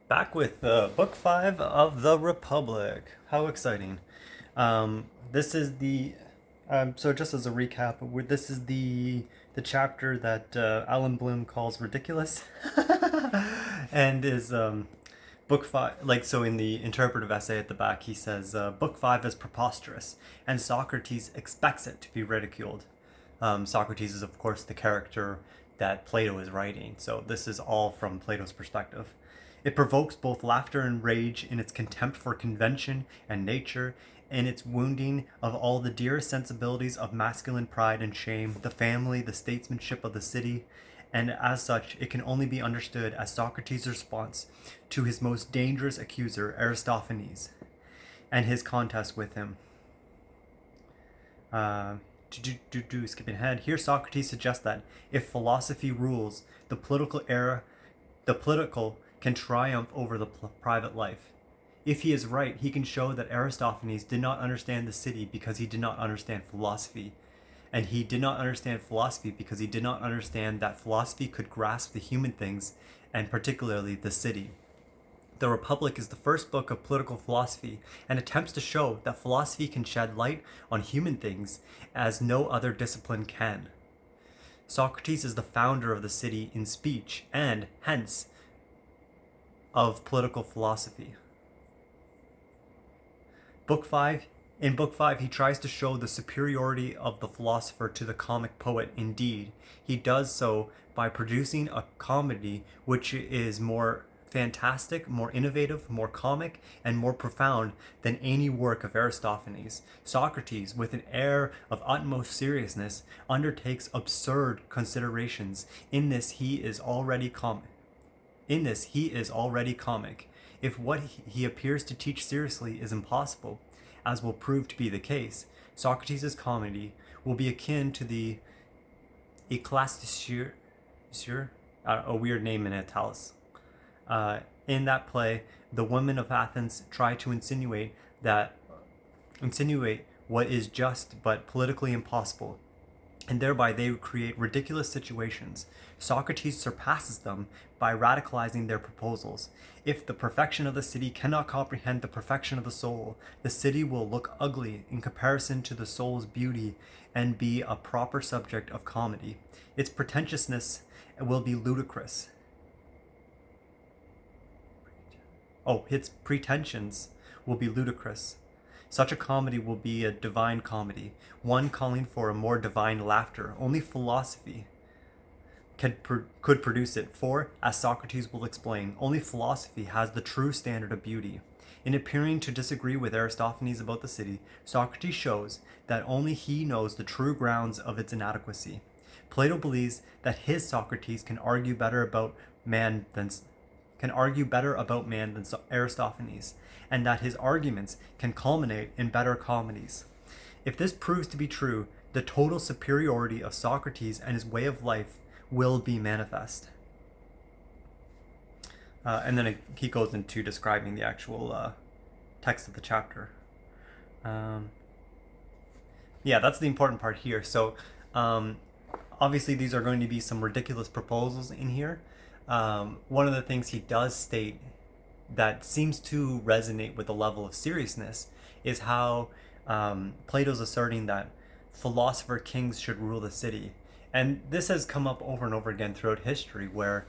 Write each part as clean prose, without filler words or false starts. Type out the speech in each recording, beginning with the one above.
Back with book 5 of the Republic. How exciting. This is the so just as a recap, this is the chapter that Alan Bloom calls ridiculous, and is book 5. Like, so in the interpretive essay at the back, he says book 5 is preposterous, and Socrates expects it to be ridiculed. Socrates is, of course, the character that Plato is writing, so this is all from Plato's perspective. It provokes both laughter and rage in its contempt for convention and nature, in its wounding of all the dearest sensibilities of masculine pride and shame, the family, the statesmanship of the city, and as such, it can only be understood as Socrates' response to his most dangerous accuser, Aristophanes, and his contest with him. Skipping ahead, here Socrates suggests that if philosophy rules the political era, the political can triumph over the private life. If he is right, he can show that Aristophanes did not understand the city because he did not understand philosophy. And he did not understand philosophy because he did not understand that philosophy could grasp the human things, and particularly the city. The Republic is the first book of political philosophy and attempts to show that philosophy can shed light on human things as no other discipline can. Socrates is the founder of the city in speech and, hence, of political philosophy. In Book 5, he tries to show the superiority of the philosopher to the comic poet. Indeed, he does so by producing a comedy which is more fantastic, more innovative, more comic, and more profound than any work of Aristophanes. Socrates, with an air of utmost seriousness, undertakes absurd considerations. In this he is already comic. If what he appears to teach seriously is impossible, as will prove to be the case, Socrates' comedy will be akin to the Eclasticure, a weird name in italics. In that play, the women of Athens try to insinuate what is just but politically impossible, and thereby they create ridiculous situations. Socrates surpasses them by radicalizing their proposals. If the perfection of the city cannot comprehend the perfection of the soul, the city will look ugly in comparison to the soul's beauty and be a proper subject of comedy. Its pretentiousness will be ludicrous. Its pretensions will be ludicrous. Such a comedy will be a divine comedy, one calling for a more divine laughter. Only philosophy could produce it, for, as Socrates will explain, only philosophy has the true standard of beauty. In appearing to disagree with Aristophanes about the city, Socrates shows that only he knows the true grounds of its inadequacy. Plato believes that his Socrates can argue better about man than Aristophanes, and that his arguments can culminate in better comedies. If this proves to be true, the total superiority of Socrates and his way of life will be manifest. And then he goes into describing the actual text of the chapter. That's the important part here. So, obviously, these are going to be some ridiculous proposals in here. One of the things he does state that seems to resonate with the level of seriousness is how Plato's asserting that philosopher kings should rule the city. And this has come up over and over again throughout history, where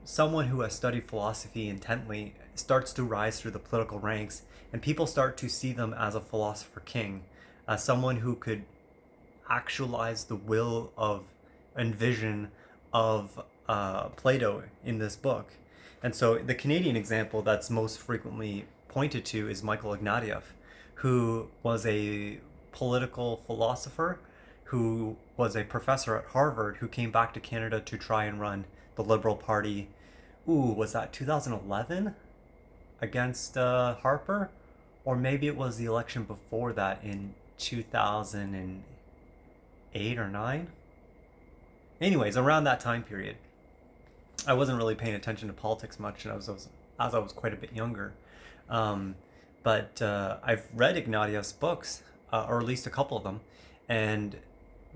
someone who has studied philosophy intently starts to rise through the political ranks, and people start to see them as a philosopher king, as someone who could actualize the will of and vision of Plato in this book. And so the Canadian example that's most frequently pointed to is Michael Ignatieff, who was a political philosopher, who was a professor at Harvard, who came back to Canada to try and run the Liberal Party. Was that 2011 against Harper? Or maybe it was the election before that in 2008 or 9? Anyways, around that time period. I wasn't really paying attention to politics much, and as I was quite a bit younger. But I've read Ignatieff's books, or at least a couple of them, and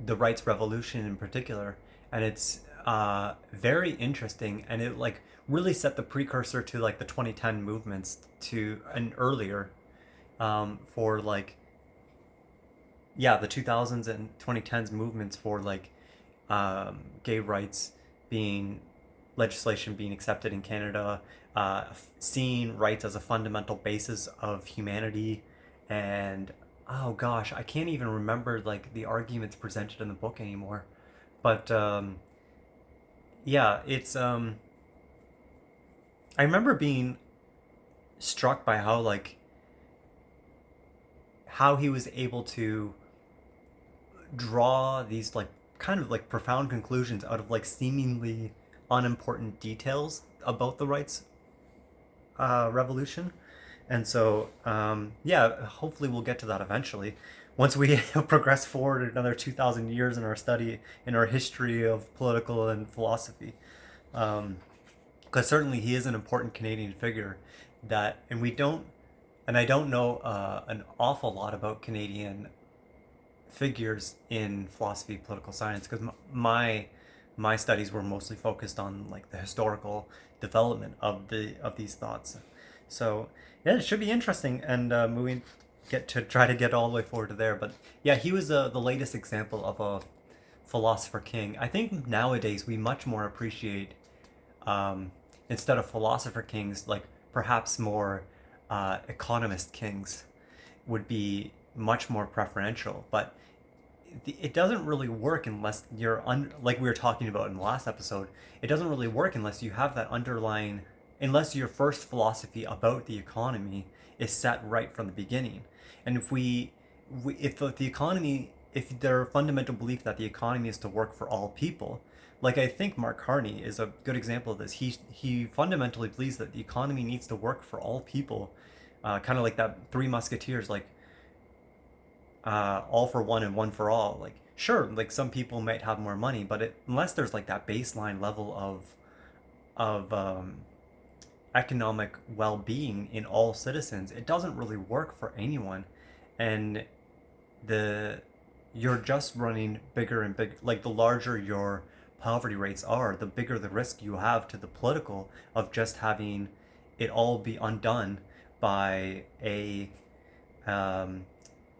the Rights Revolution in particular, and it's very interesting, and it like really set the precursor to like the 2010 movements to and earlier, for like, yeah, the 2000s and 2010s movements for like, gay rights being legislation being accepted in Canada, seeing rights as a fundamental basis of humanity, and oh gosh, I can't even remember like the arguments presented in the book anymore. But yeah, it's I remember being struck by how like how he was able to draw these like kind of like profound conclusions out of like seemingly unimportant details about the rights revolution. And so, yeah, hopefully we'll get to that eventually. Once we progress forward another 2,000 years in our study, in our history of political and philosophy. Because certainly he is an important Canadian figure that, and we don't, and I don't know an awful lot about Canadian figures in philosophy, political science, because my studies were mostly focused on like the historical development of these thoughts. So yeah, it should be interesting, and moving get to try to get all the way forward to there. But yeah, he was the latest example of a philosopher king. I think nowadays we much more appreciate, um, instead of philosopher kings, like perhaps more economist kings would be much more preferential. But it doesn't really work unless like we were talking about in the last episode. It doesn't really work unless you have that underlying, unless your first philosophy about the economy is set right from the beginning. And if the economy, if their fundamental belief that the economy is to work for all people, like I think Mark Carney is a good example of this. He fundamentally believes that the economy needs to work for all people, kind of like that Three Musketeers, like all for one and one for all. Like sure, like some people might have more money, but unless there's like that baseline level of economic well-being in all citizens, it doesn't really work for anyone. And the you're just running bigger and bigger. Like the larger your poverty rates are, the bigger the risk you have to the political of just having it all be undone by a, um,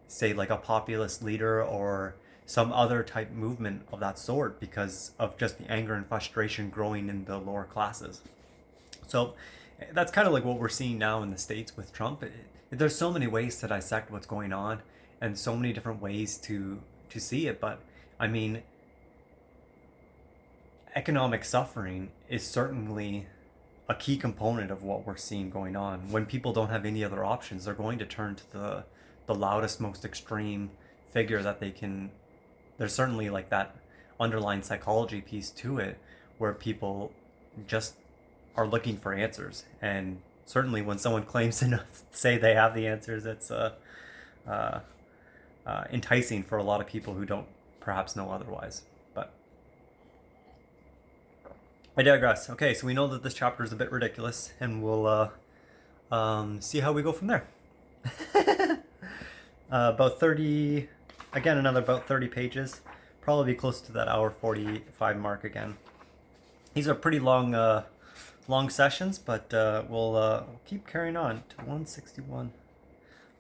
say like a populist leader or some other type movement of that sort, because of just the anger and frustration growing in the lower classes. So that's kind of like what we're seeing now in the States with Trump. There's so many ways to dissect what's going on, and so many different ways to see it. But I mean, economic suffering is certainly a key component of what we're seeing going on. When people don't have any other options, they're going to turn to the loudest, most extreme figure that they can. There's certainly like that underlying psychology piece to it, where people just are looking for answers. And certainly when someone claims to say they have the answers, it's uh, enticing for a lot of people who don't perhaps know otherwise. But I digress. Okay, so we know that this chapter is a bit ridiculous, and we'll see how we go from there. About 30, again, another about 30 pages. Probably be close to that hour 45 mark again. These are pretty long sessions, but we'll keep carrying on to 161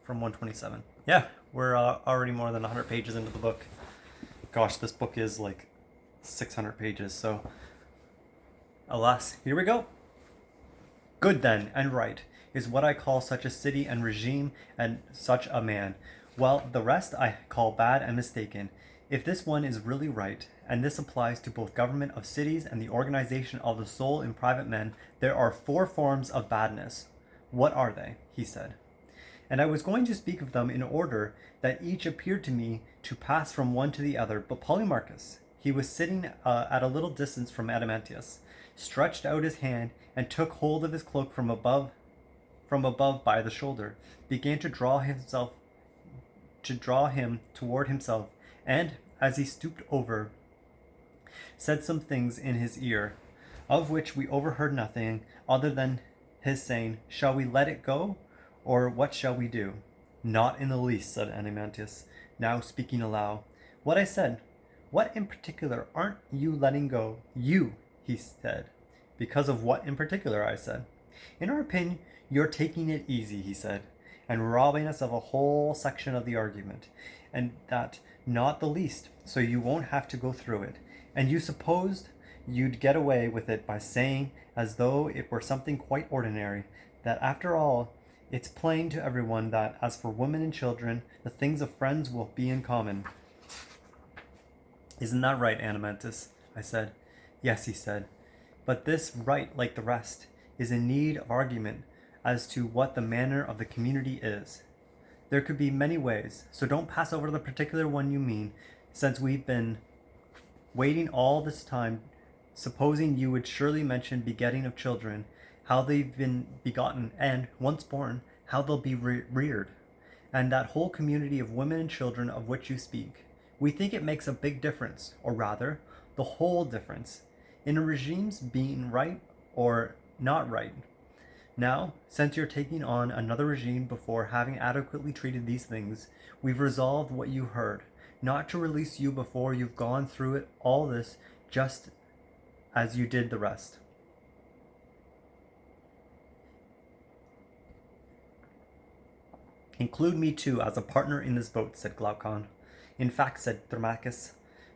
from 127. Yeah, we're already more than 100 pages into the book. Gosh, this book is like 600 pages, so alas, here we go. Good then, and right, is what I call such a city and regime and such a man. Well, the rest I call bad and mistaken. If this one is really right, and this applies to both government of cities and the organization of the soul in private men, there are 4 forms of badness. What are they? He said. And I was going to speak of them in order that each appeared to me to pass from one to the other, but Polymarchus, he was sitting at a little distance from Adamantius, stretched out his hand and took hold of his cloak from above by the shoulder, began to draw him toward himself, and as he stooped over, said some things in his ear, of which we overheard nothing other than his saying, "Shall we let it go, or what shall we do?" "Not in the least," said Adamantius, now speaking aloud. "What I said, What in particular aren't you letting go? You, he said. Because of what in particular, I said. In our opinion, you're taking it easy, he said, and robbing us of a whole section of the argument, and that not the least, so you won't have to go through it. And you supposed you'd get away with it by saying, as though it were something quite ordinary, that after all, it's plain to everyone that, as for women and children, the things of friends will be in common. Isn't that right, Animantus? I said. Yes, he said. But this right, like the rest, is in need of argument as to what the manner of the community is. There could be many ways, so don't pass over the particular one you mean, since we've been waiting all this time, supposing you would surely mention begetting of children, how they've been begotten, and, once born, how they'll be reared, and that whole community of women and children of which you speak. We think it makes a big difference, or rather, the whole difference, in a regime's being right or not right. Now, since you're taking on another regime before having adequately treated these things, we've resolved what you heard, not to release you before you've gone through it all this just as you did the rest. Include me too as a partner in this vote, said Glaucon. In fact, said Thromachus,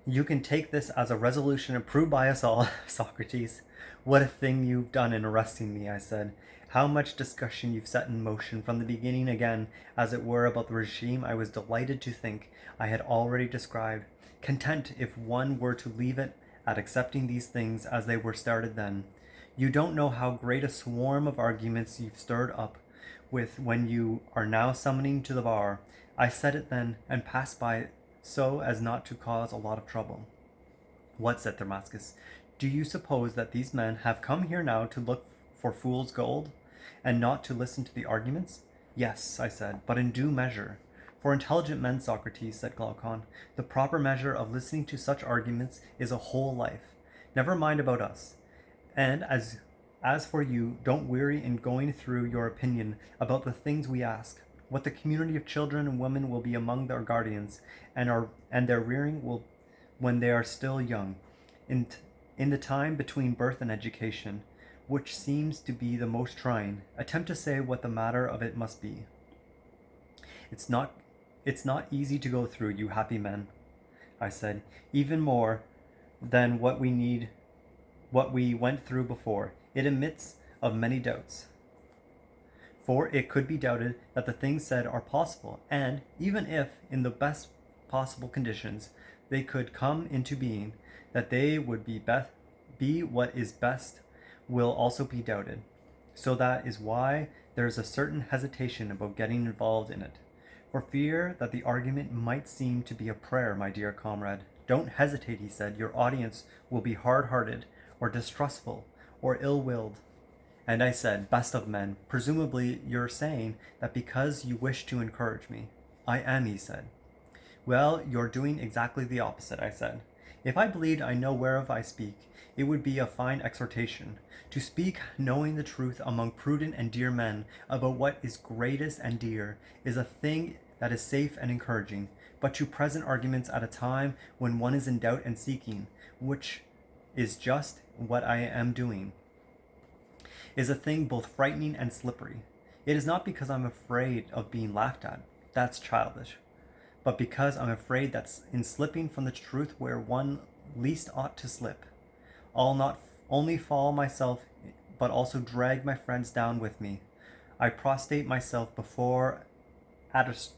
you can take this as a resolution approved by us all. Socrates, what a thing you've done in arresting me, I said. How much discussion you've set in motion from the beginning again, as it were, about the regime I was delighted to think I had already described, content if one were to leave it at accepting these things as they were started then. You don't know how great a swarm of arguments you've stirred up with when you are now summoning to the bar. I said it then, and passed by it so as not to cause a lot of trouble. What, said Thermascus, do you suppose that these men have come here now to look for fool's gold, and not to listen to the arguments? Yes, I said, but in due measure. For intelligent men, Socrates, said Glaucon, the proper measure of listening to such arguments is a whole life. Never mind about us. And as for you, don't weary in going through your opinion about the things we ask, what the community of children and women will be among their guardians, and their rearing will when they are still young, in the time between birth and education, which seems to be the most trying. Attempt to say what the matter of it must be. It's not easy to go through, you happy men, I said, even more than what we went through before. It admits of many doubts. For it could be doubted that the things said are possible, and even if, in the best possible conditions, they could come into being, that they would be what is best will also be doubted. So that is why there is a certain hesitation about getting involved in it, for fear that the argument might seem to be a prayer, my dear comrade. Don't hesitate, he said. Your audience will be hard-hearted, or distrustful, or ill-willed. And I said, best of men, presumably you're saying that because you wish to encourage me. I am, he said. Well, you're doing exactly the opposite, I said. If I believed I know whereof I speak, it would be a fine exhortation. To speak knowing the truth among prudent and dear men about what is greatest and dear is a thing that is safe and encouraging, but to present arguments at a time when one is in doubt and seeking, which is just what I am doing, is a thing both frightening and slippery. It is not because I'm afraid of being laughed at, that's childish, but because I'm afraid that in slipping from the truth where one least ought to slip, I'll not only fall myself, but also drag my friends down with me. I prostrate myself before Adrasteria,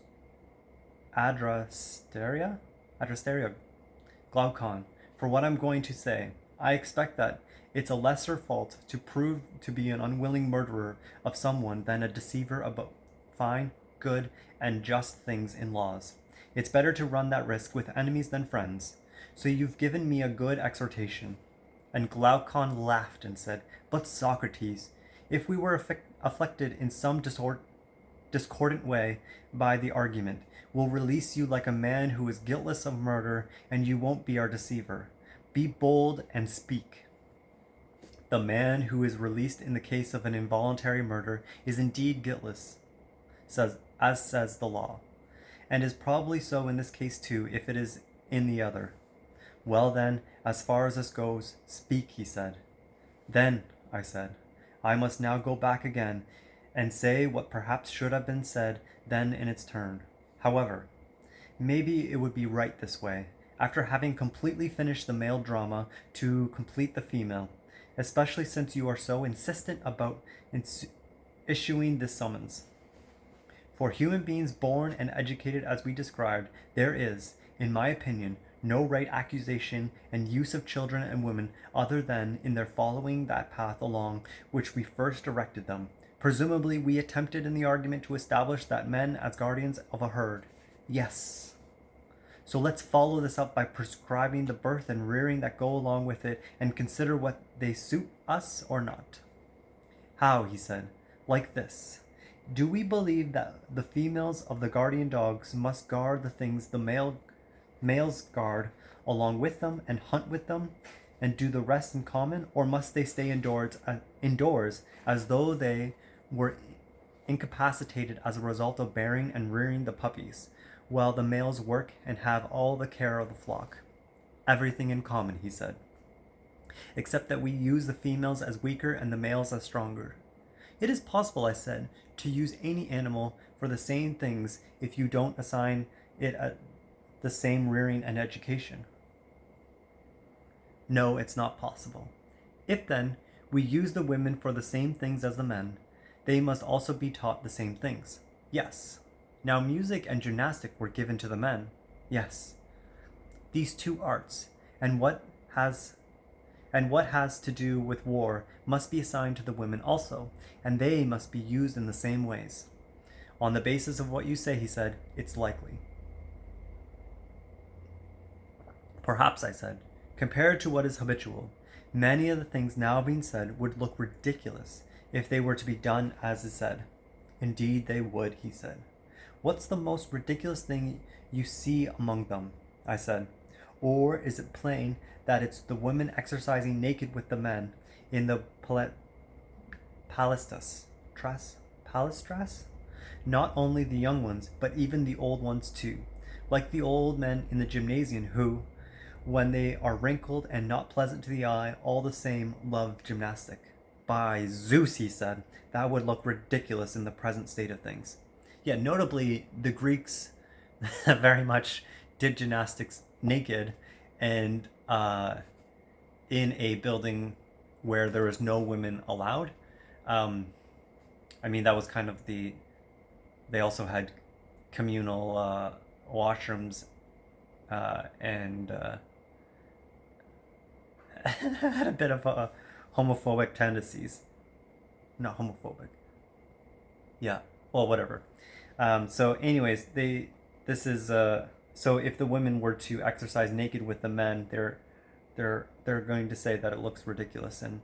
Glaucon, for what I'm going to say. I expect that it's a lesser fault to prove to be an unwilling murderer of someone than a deceiver about fine, good, and just things in laws. It's better to run that risk with enemies than friends. So you've given me a good exhortation. And Glaucon laughed and said, but Socrates, if we were afflicted in some discordant way by the argument, we'll release you like a man who is guiltless of murder, and you won't be our deceiver. Be bold and speak. The man who is released in the case of an involuntary murder is indeed guiltless, as says the law, and is probably so in this case too, if it is in the other. Well then, as far as this goes, speak, he said. Then, I said, I must now go back again and say what perhaps should have been said then in its turn. However, maybe it would be right this way, after having completely finished the male drama, to complete the female, especially since you are so insistent about issuing this summons. For human beings born and educated as we described, there is, in my opinion, no right accusation and use of children and women other than in their following that path along which we first directed them. Presumably, we attempted in the argument to establish that men as guardians of a herd. Yes. So let's follow this up by prescribing the birth and rearing that go along with it and consider what they suit us or not. How, he said, like this. Do we believe that the females of the guardian dogs must guard the things the males guard along with them and hunt with them and do the rest in common, or must they stay indoors as though they were incapacitated as a result of bearing and rearing the puppies, while the males work and have all the care of the flock? Everything in common, he said, except that we use the females as weaker and the males as stronger. It is possible, I said, to use any animal for the same things if you don't assign it the same rearing and education. No, it's not possible. If then we use the women for the same things as the men, they must also be taught the same things. Yes. Now music and gymnastic were given to the men. Yes. These two arts, and what has to do with war must be assigned to the women also, and they must be used in the same ways. On the basis of what you say, he said, it's likely. Perhaps, I said, compared to what is habitual, many of the things now being said would look ridiculous if they were to be done as is said. Indeed they would, he said. What's the most ridiculous thing you see among them? I said. Or is it plain that it's the women exercising naked with the men in the palestras? Not only the young ones, but even the old ones too, like the old men in the gymnasium who, when they are wrinkled and not pleasant to the eye, all the same love gymnastic. By Zeus, he said, that would look ridiculous in the present state of things. Yeah, notably, the Greeks very much did gymnastics naked and in a building where there was no women allowed. I mean, that was kind of they also had communal washrooms and had a bit of homophobic tendencies. Not homophobic. Yeah, well, whatever. So anyways, so if the women were to exercise naked with the men, they're going to say that it looks ridiculous. And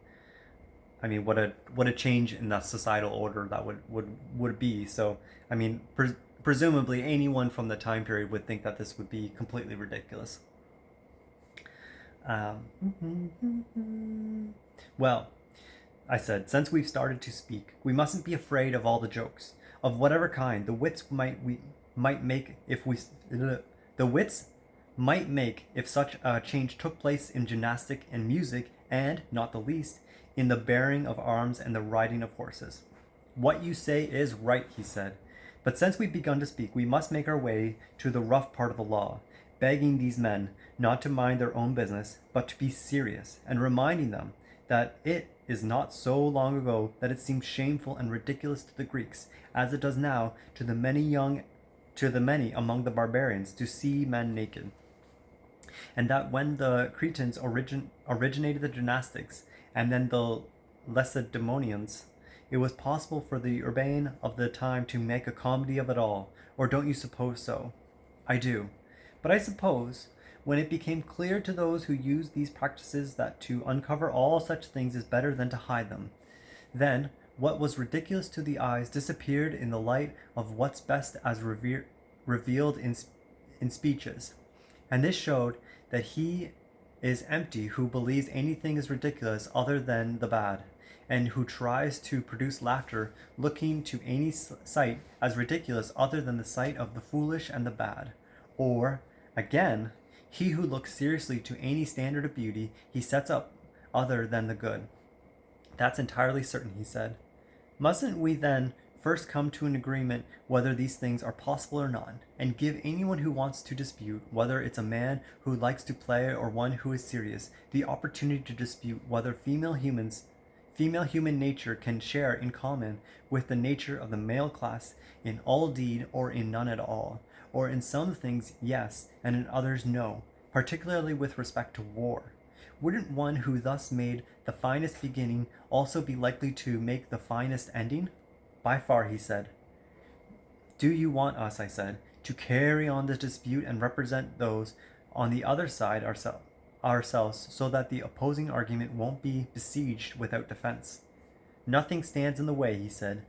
I mean, what a change in the societal order that would be. So I mean, presumably anyone from the time period would think that this would be completely ridiculous. Well, I said, since we've started to speak, we mustn't be afraid of all the jokes, of whatever kind. The wits might make if such a change took place in gymnastic and music, and, not the least, in the bearing of arms and the riding of horses. What you say is right, he said. But since we've begun to speak, we must make our way to the rough part of the law, begging these men not to mind their own business, but to be serious, and reminding them that it is not so long ago that it seemed shameful and ridiculous to the Greeks, as it does now to the many among the barbarians, to see men naked. And that when the Cretans originated the gymnastics, and then the Lacedaemonians, it was possible for the urbane of the time to make a comedy of it all. Or don't you suppose so? I do. But I suppose, when it became clear to those who used these practices that to uncover all such things is better than to hide them, then what was ridiculous to the eyes disappeared in the light of what's best as revealed in speeches. And this showed that he is empty who believes anything is ridiculous other than the bad, and who tries to produce laughter looking to any sight as ridiculous other than the sight of the foolish and the bad. Or, again, He who looks seriously to any standard of beauty he sets up other than the good. That's entirely certain, he said. Mustn't we then first come to an agreement whether these things are possible or not, and give anyone who wants to dispute, whether it's a man who likes to play or one who is serious, the opportunity to dispute whether female human nature can share in common with the nature of the male class in all deed or in none at all, or in some things yes, and in others no, particularly with respect to war. Wouldn't one who thus made the finest beginning also be likely to make the finest ending? By far, he said. Do you want us, I said, to carry on the dispute and represent those on the other side ourselves so that the opposing argument won't be besieged without defense? Nothing stands in the way, he said.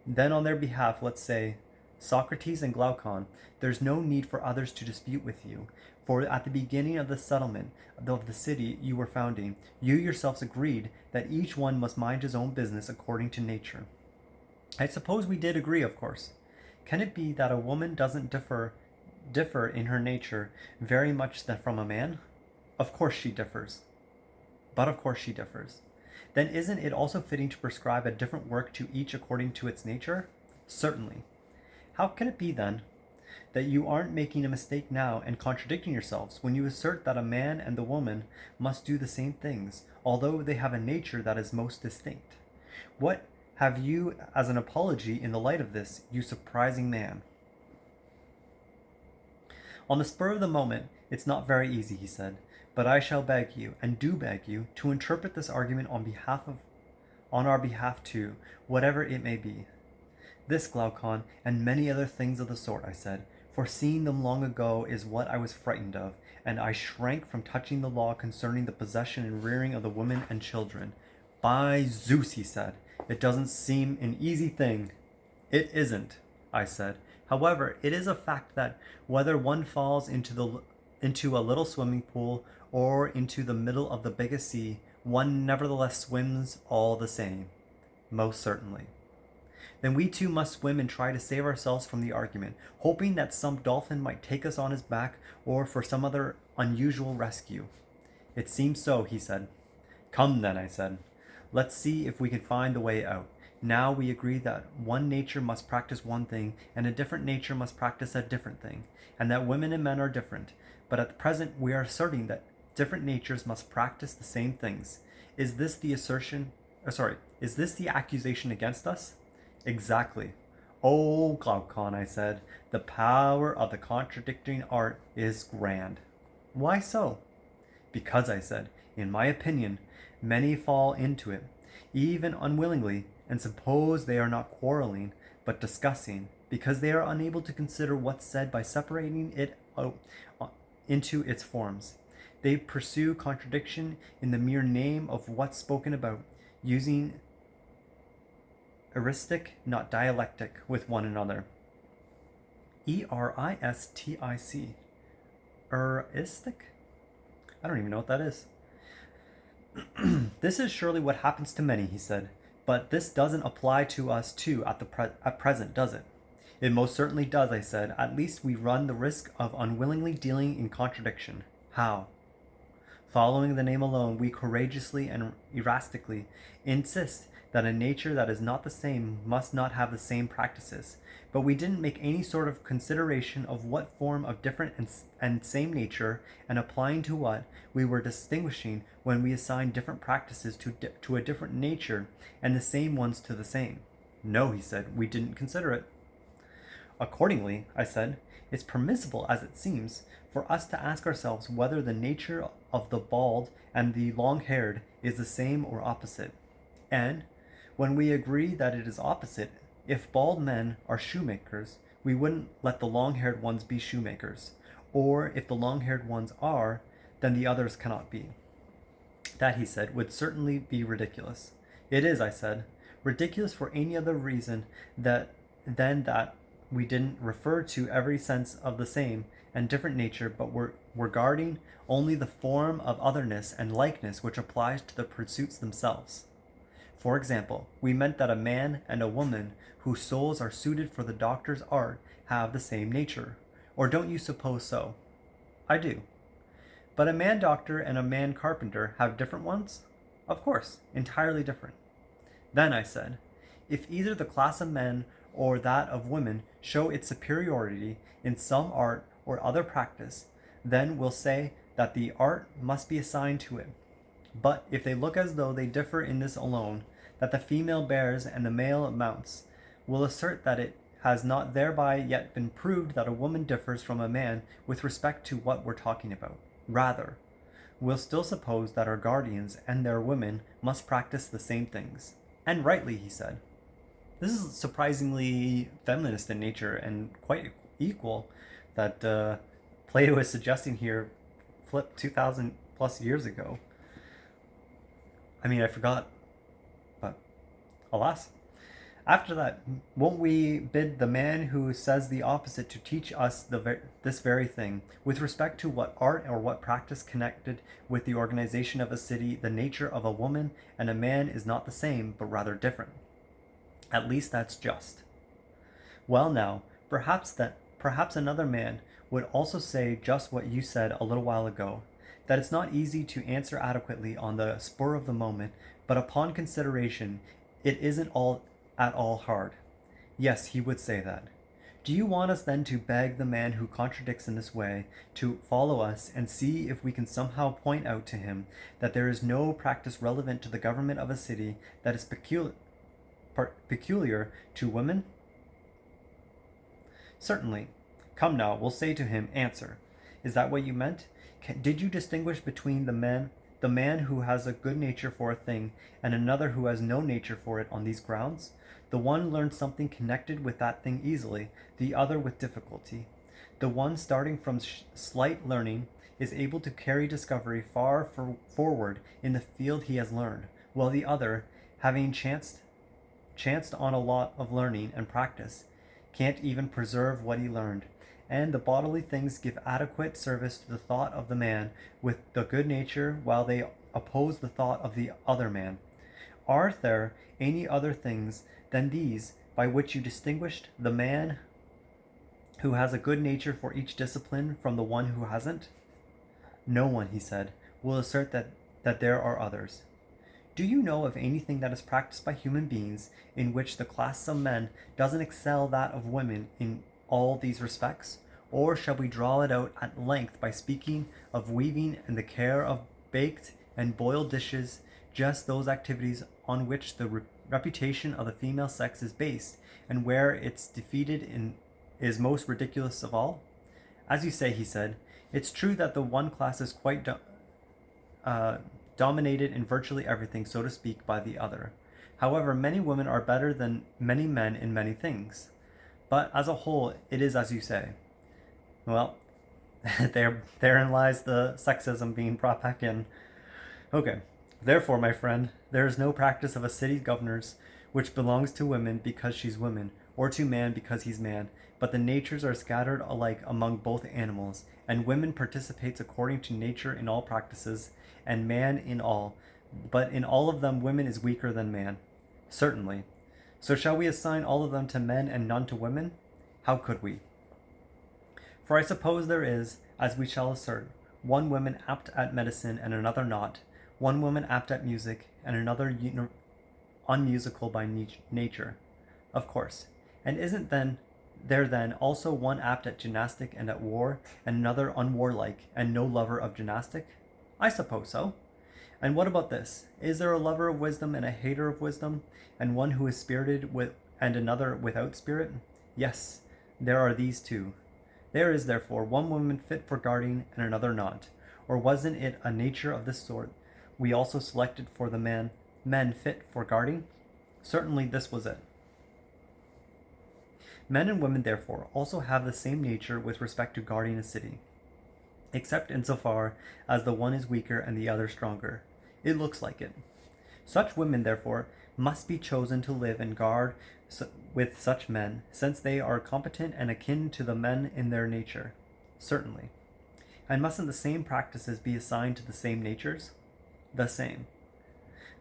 Then on their behalf, let's say, Socrates and Glaucon, there's no need for others to dispute with you, for at the beginning of the settlement of the city you were founding, you yourselves agreed that each one must mind his own business according to nature. I suppose we did agree, of course. Can it be that a woman doesn't differ in her nature very much from a man? Of course she differs. But of course she differs. Then isn't it also fitting to prescribe a different work to each according to its nature? Certainly. How can it be, then, that you aren't making a mistake now and contradicting yourselves when you assert that a man and the woman must do the same things, although they have a nature that is most distinct? What have you as an apology in the light of this, you surprising man? On the spur of the moment, it's not very easy, he said, but I shall beg you, and do beg you, to interpret this argument on our behalf too, whatever it may be. This, Glaucon, and many other things of the sort, I said, foreseeing them long ago, is what I was frightened of, and I shrank from touching the law concerning the possession and rearing of the women and children. By Zeus, he said, it doesn't seem an easy thing. It isn't, I said. However, it is a fact that whether one falls into a little swimming pool or into the middle of the biggest sea, one nevertheless swims all the same. Most certainly. Then we too must swim and try to save ourselves from the argument, hoping that some dolphin might take us on his back or for some other unusual rescue. It seems so, he said. Come then, I said. Let's see if we can find the way out. Now we agree that one nature must practice one thing, and a different nature must practice a different thing, and that women and men are different. But at the present we are asserting that different natures must practice the same things. Is this the accusation against us? Exactly. Oh, Glaucon, I said, the power of the contradicting art is grand. Why so? Because, I said, in my opinion, many fall into it, even unwillingly, and suppose they are not quarreling, but discussing, because they are unable to consider what's said by separating it out into its forms. They pursue contradiction in the mere name of what's spoken about, using heuristic, not dialectic, with one another. E-R-I-S-T-I-C. Heuristic? I don't even know what that is. This is surely what happens to many, he said, but this doesn't apply to us too at present, does it? It most certainly does, I said. At least we run the risk of unwillingly dealing in contradiction. How? Following the name alone, we courageously and erastically insist that a nature that is not the same must not have the same practices. But we didn't make any sort of consideration of what form of different and same nature, and applying to what, we were distinguishing when we assigned different practices to a different nature and the same ones to the same. No, he said, we didn't consider it. Accordingly, I said, it's permissible, as it seems, for us to ask ourselves whether the nature of the bald and the long-haired is the same or opposite. And, when we agree that it is opposite, if bald men are shoemakers, we wouldn't let the long-haired ones be shoemakers. Or, if the long-haired ones are, then the others cannot be. That, he said, would certainly be ridiculous. It is, I said, ridiculous for any other reason than that we didn't refer to every sense of the same and different nature, but were regarding only the form of otherness and likeness which applies to the pursuits themselves. For example, we meant that a man and a woman whose souls are suited for the doctor's art have the same nature. Or don't you suppose so? I do. But a man doctor and a man carpenter have different ones? Of course, entirely different. Then I said, if either the class of men or that of women show its superiority in some art or other practice, then we'll say that the art must be assigned to it. But if they look as though they differ in this alone, that the female bears and the male mounts, we'll assert that it has not thereby yet been proved that a woman differs from a man with respect to what we're talking about. Rather, we'll still suppose that our guardians and their women must practice the same things. And rightly, he said. This is surprisingly feminist in nature and quite equal that Plato is suggesting here flipped 2,000 plus years ago. I mean, I forgot, but alas. After that, won't we bid the man who says the opposite to teach us this very thing, with respect to what art or what practice connected with the organization of a city, the nature of a woman and a man is not the same, but rather different? At least that's just. Well now, perhaps another man would also say just what you said a little while ago, that it's not easy to answer adequately on the spur of the moment, but upon consideration, it isn't at all hard. Yes, he would say that. Do you want us then to beg the man who contradicts in this way to follow us and see if we can somehow point out to him that there is no practice relevant to the government of a city that is peculiar to women? Certainly. Come now, we'll say to him, answer. Is that what you meant? Did you distinguish between the man who has a good nature for a thing and another who has no nature for it on these grounds? The one learns something connected with that thing easily, the other with difficulty. The one starting from slight learning is able to carry discovery far forward in the field he has learned, while the other, having chanced on a lot of learning and practice, can't even preserve what he learned. And the bodily things give adequate service to the thought of the man with the good nature, while they oppose the thought of the other man. Are there any other things than these by which you distinguished the man who has a good nature for each discipline from the one who hasn't? No one, he said, will assert that there are others. Do you know of anything that is practiced by human beings in which the class of men doesn't excel that of women in all these respects? Or shall we draw it out at length by speaking of weaving and the care of baked and boiled dishes, just those activities on which the reputation of the female sex is based, and where it's defeated is most ridiculous of all? As you say, he said, it's true that the one class is quite dominated in virtually everything, so to speak, by the other. However, many women are better than many men in many things. But as a whole, it is as you say. Well, therein lies the sexism being brought back in. Okay. Therefore, my friend, there is no practice of a city governor's which belongs to women because she's woman, or to man because he's man, but the natures are scattered alike among both animals, and women participates according to nature in all practices, and man in all, but in all of them women is weaker than man. Certainly. So shall we assign all of them to men and none to women? How could we? For I suppose there is, as we shall assert, one woman apt at medicine and another not, one woman apt at music and another unmusical by nature. Of course. And isn't there then also one apt at gymnastic and at war, and another unwarlike and no lover of gymnastic? I suppose so. And what about this? Is there a lover of wisdom and a hater of wisdom, and one who is spirited and another without spirit? Yes, there are these two. There is therefore one woman fit for guarding and another not. Or wasn't it a nature of this sort we also selected for the men fit for guarding? Certainly this was it. Men and women therefore also have the same nature with respect to guarding a city, except insofar as the one is weaker and the other stronger. It looks like it. Such women therefore must be chosen to live and guard with such men, since they are competent and akin to the men in their nature. Certainly. And mustn't the same practices be assigned to the same natures? The same.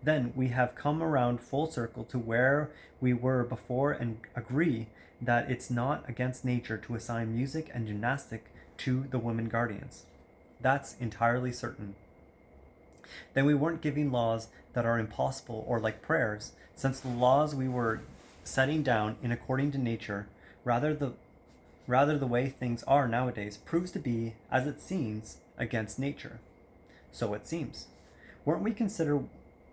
Then we have come around full circle to where we were before and agree that it's not against nature to assign music and gymnastic to the women guardians. That's entirely certain. Then we weren't giving laws that are impossible or like prayers, since the laws we were setting down in according to nature, rather the rather the way things are nowadays, proves to be, as it seems, against nature. So it seems. Weren't we consider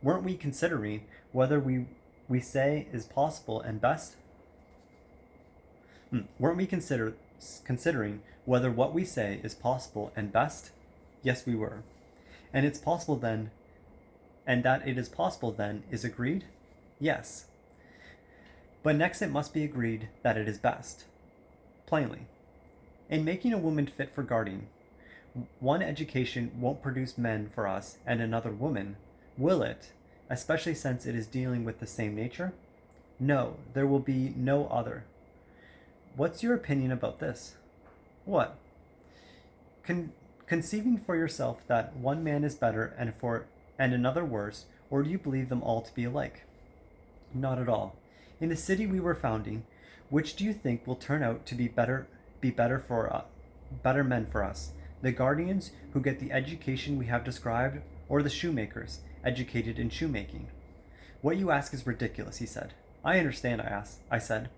weren't we considering whether we say is possible and best? Weren't we considering whether what we say is possible and best? Yes, we were. And it's possible then, and that it is possible then is agreed? Yes. But next it must be agreed that it is best. Plainly. In making a woman fit for guarding, one education won't produce men for us and another woman, will it? Especially since it is dealing with the same nature? No, there will be no other. What's your opinion about this? What? Conceiving for yourself that one man is better and another worse, or do you believe them all to be alike? Not at all. In the city we were founding, which do you think will turn out to be better men for us? The guardians who get the education we have described, or the shoemakers, educated in shoemaking? What you ask is ridiculous, he said. I understand, I said.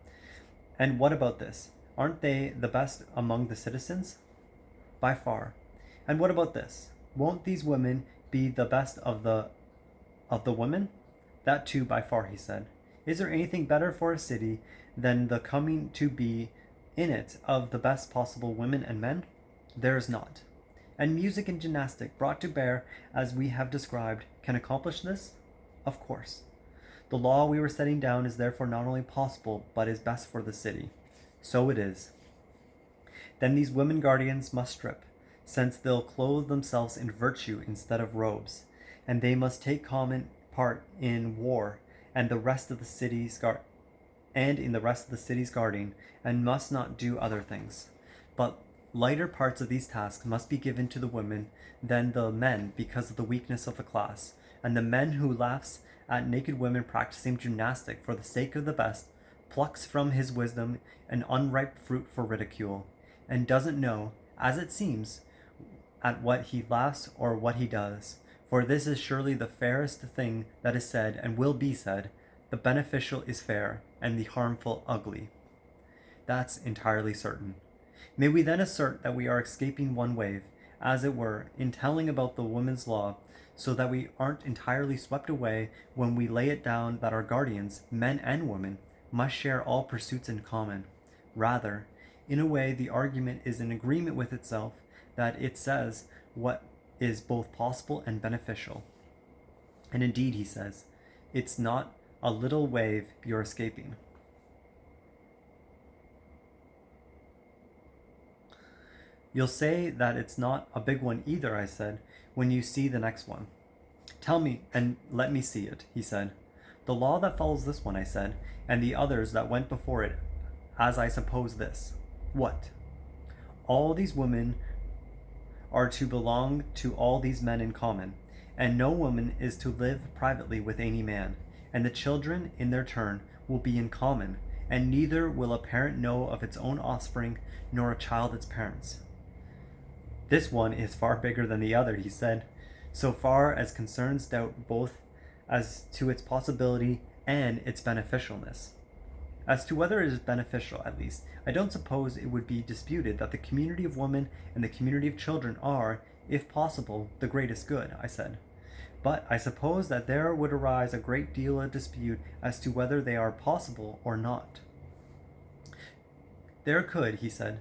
And what about this? Aren't they the best among the citizens? By far. And what about this? Won't these women be the best of the women? That too, by far, he said. Is there anything better for a city than the coming to be in it of the best possible women and men? There is not. And music and gymnastic, brought to bear as we have described, can accomplish this? Of course. The law we were setting down is therefore not only possible, but is best for the city. So it is. Then these women guardians must strip, since they'll clothe themselves in virtue instead of robes, and they must take common part in war and the rest of the city's guarding, and must not do other things. But lighter parts of these tasks must be given to the women than the men because of the weakness of the class, and the men who laughs at naked women practicing gymnastic for the sake of the best plucks from his wisdom an unripe fruit for ridicule, and doesn't know, as it seems, at what he laughs or what he does. For this is surely the fairest thing that is said and will be said: the beneficial is fair, and the harmful ugly. That's entirely certain. May we then assert that we are escaping one wave, as it were, in telling about the woman's law, so that we aren't entirely swept away when we lay it down that our guardians, men and women, must share all pursuits in common. Rather, in a way, the argument is in agreement with itself, that it says what is both possible and beneficial. And indeed, he says, it's not a little wave you're escaping. You'll say that it's not a big one either, I said, when you see the next one. Tell me and let me see it, he said. The law that follows this one, I said, and the others that went before it, as I suppose this. What? All these women are to belong to all these men in common, and no woman is to live privately with any man, and the children, in their turn, will be in common, and neither will a parent know of its own offspring, nor a child its parents. This one is far bigger than the other, he said, so far as concerns doubt both as to its possibility and its beneficialness. As to whether it is beneficial, at least, I don't suppose it would be disputed that the community of women and the community of children are, if possible, the greatest good, I said. But I suppose that there would arise a great deal of dispute as to whether they are possible or not. There could, he said,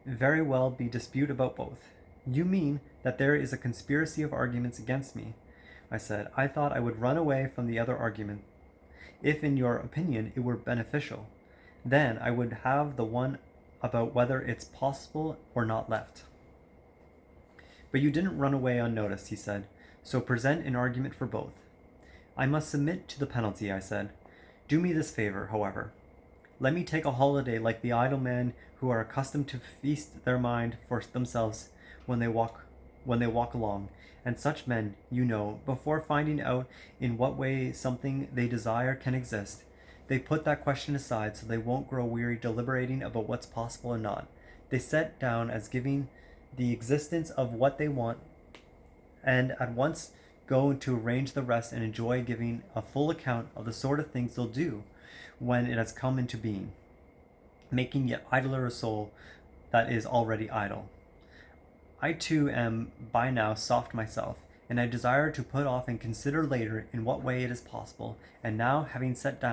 very well be dispute about both. You mean that there is a conspiracy of arguments against me, I said. I thought I would run away from the other argument. If in your opinion it were beneficial, then I would have the one about whether it's possible or not left. But you didn't run away unnoticed, he said, so present an argument for both. I must submit to the penalty, I said. Do me this favor, however. Let me take a holiday like the idle men who are accustomed to feast their mind for themselves when they walk along, and such men, you know, before finding out in what way something they desire can exist, they put that question aside so they won't grow weary deliberating about what's possible and not. They set down as giving the existence of what they want, and at once go to arrange the rest and enjoy giving a full account of the sort of things they'll do when it has come into being, making yet idler a soul that is already idle. I too am by now soft myself, and I desire to put off and consider later in what way it is possible, and now having set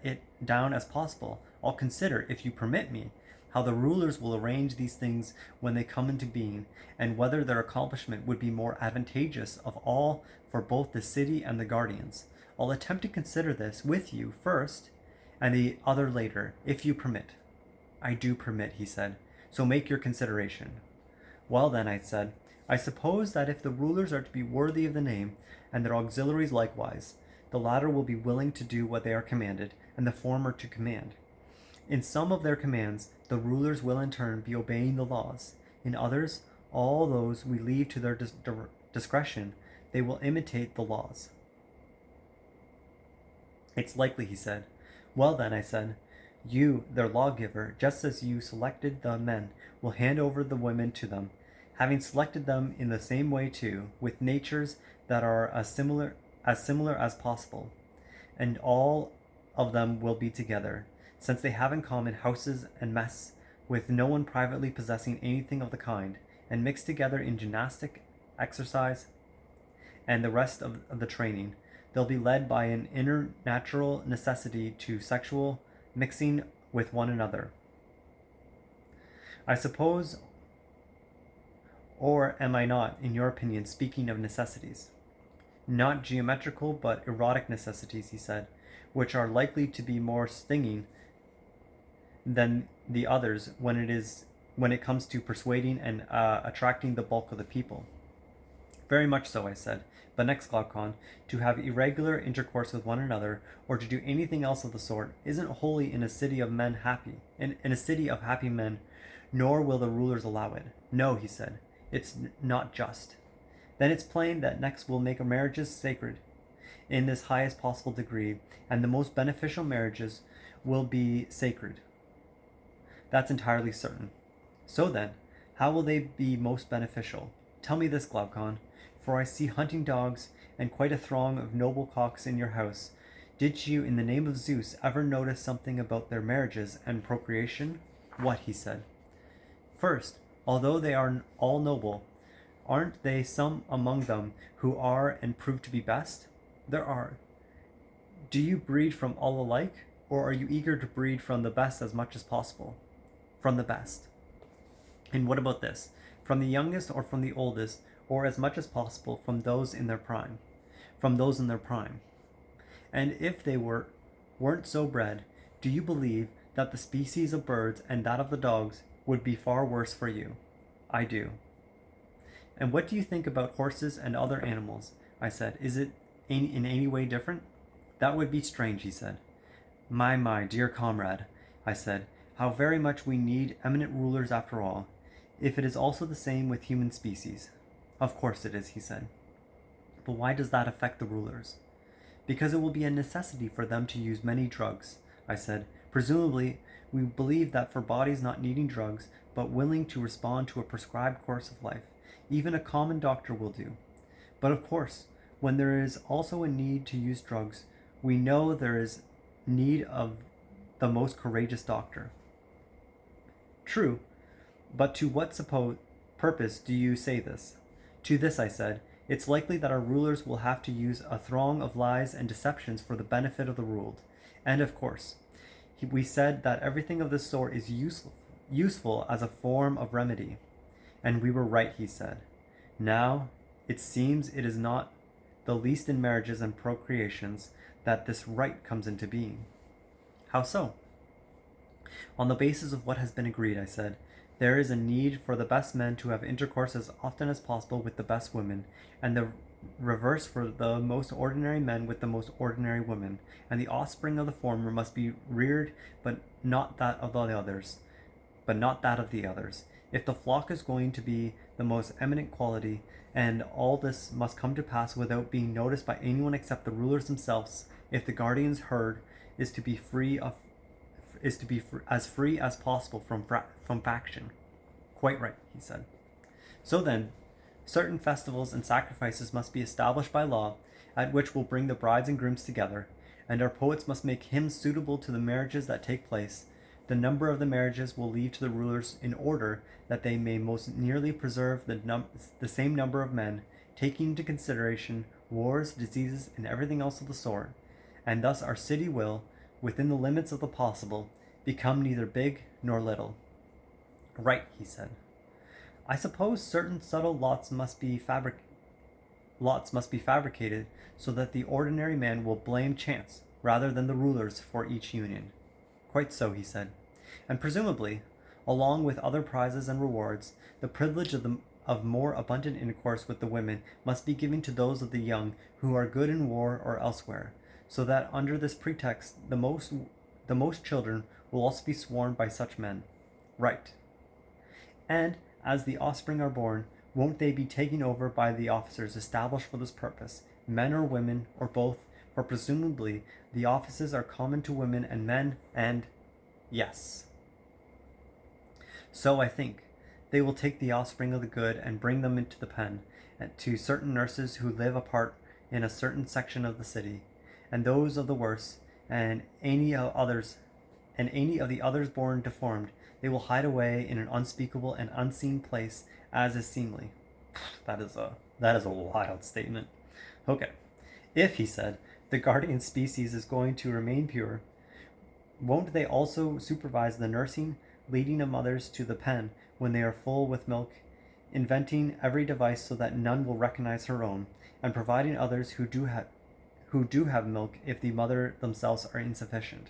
it down as possible, I'll consider, if you permit me, how the rulers will arrange these things when they come into being, and whether their accomplishment would be more advantageous of all for both the city and the guardians. I'll attempt to consider this with you first, and the other later, if you permit. I do permit, he said, so make your consideration. Well then, I said, I suppose that if the rulers are to be worthy of the name, and their auxiliaries likewise, the latter will be willing to do what they are commanded, and the former to command. In some of their commands, the rulers will in turn be obeying the laws. In others, all those we leave to their discretion, they will imitate the laws. It's likely, he said. Well then, I said, you, their lawgiver, just as you selected the men, will hand over the women to them, having selected them in the same way too, with natures that are as similar as possible, and all of them will be together, since they have in common houses and mess, with no one privately possessing anything of the kind, and mixed together in gymnastic exercise and the rest of the training. They'll be led by an inner natural necessity to sexual mixing with one another. I suppose, or am I not, in your opinion, speaking of necessities? Not geometrical, but erotic necessities, he said, which are likely to be more stinging than the others when it comes to persuading and attracting the bulk of the people. Very much so, I said. But next, Glaucon, to have irregular intercourse with one another, or to do anything else of the sort, isn't wholly in a city of a city of happy men, nor will the rulers allow it. No, he said, it's not just. Then it's plain that next we'll make marriages sacred in this highest possible degree, and the most beneficial marriages will be sacred. That's entirely certain. So then, how will they be most beneficial? Tell me this, Glaucon, for I see hunting dogs and quite a throng of noble cocks in your house. Did you, in the name of Zeus, ever notice something about their marriages and procreation? What, he said. First, although they are all noble, aren't they some among them who are and prove to be best? There are. Do you breed from all alike, or are you eager to breed from the best as much as possible? From the best. And what about this? From the youngest or from the oldest, or as much as possible from those in their prime? From those in their prime. And if they weren't so bred, do you believe that the species of birds and that of the dogs would be far worse for you? I do. And what do you think about horses and other animals? I said. Is it in any way different? That would be strange, he said. My, dear comrade, I said, how very much we need eminent rulers after all, if it is also the same with human species. Of course it is, he said. But why does that affect the rulers? Because it will be a necessity for them to use many drugs, I said. Presumably, we believe that for bodies not needing drugs, but willing to respond to a prescribed course of life, even a common doctor will do. But of course, when there is also a need to use drugs, we know there is need of the most courageous doctor. True, but to what purpose do you say this? To this, I said, it's likely that our rulers will have to use a throng of lies and deceptions for the benefit of the ruled. And of course, we said that everything of this sort is useful as a form of remedy. And we were right, he said. Now, it seems it is not the least in marriages and procreations that this right comes into being. How so? On the basis of what has been agreed, I said, there is a need for the best men to have intercourse as often as possible with the best women, and the reverse for the most ordinary men with the most ordinary women, and the offspring of the former must be reared, but not that of the others. If the flock is going to be the most eminent quality, and all this must come to pass without being noticed by anyone except the rulers themselves, if the guardian's herd is to be as free as possible from faction. Quite right, he said. So then, certain festivals and sacrifices must be established by law, at which will bring the brides and grooms together, and our poets must make hymns suitable to the marriages that take place. The number of the marriages will leave to the rulers in order that they may most nearly preserve the same number of men, taking into consideration wars, diseases, and everything else of the sort. And thus our city will, within the limits of the possible, become neither big nor little. Right, he said. I suppose certain subtle lots must be fabricated so that the ordinary man will blame chance rather than the rulers for each union. Quite so, he said. And presumably, along with other prizes and rewards, the privilege of more abundant intercourse with the women must be given to those of the young who are good in war or elsewhere, so that under this pretext the most children will also be sworn by such men. Right. And as the offspring are born, won't they be taken over by the officers established for this purpose, men or women, or both? For presumably the offices are common to women and men, and yes. So I think they will take the offspring of the good and bring them into the pen, and to certain nurses who live apart in a certain section of the city, and those of the worse, and any of the others born deformed, they will hide away in an unspeakable and unseen place, as is seemly. That is a wild statement. Okay. If, he said, the guardian species is going to remain pure, won't they also supervise the nursing, leading of mothers to the pen when they are full with milk, inventing every device so that none will recognize her own, and providing others who do have milk if the mother themselves are insufficient?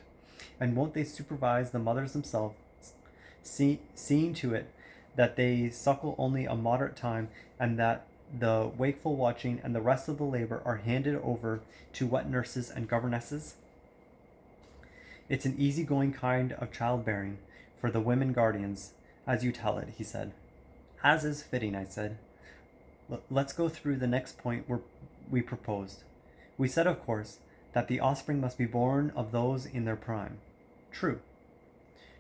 And won't they supervise the mothers themselves, seeing to it that they suckle only a moderate time, and that the wakeful watching and the rest of the labor are handed over to wet nurses and governesses? It's an easy-going kind of childbearing for the women guardians, as you tell it, he said. As is fitting, I said. Let's go through the next point we proposed. We said, of course, that the offspring must be born of those in their prime. True.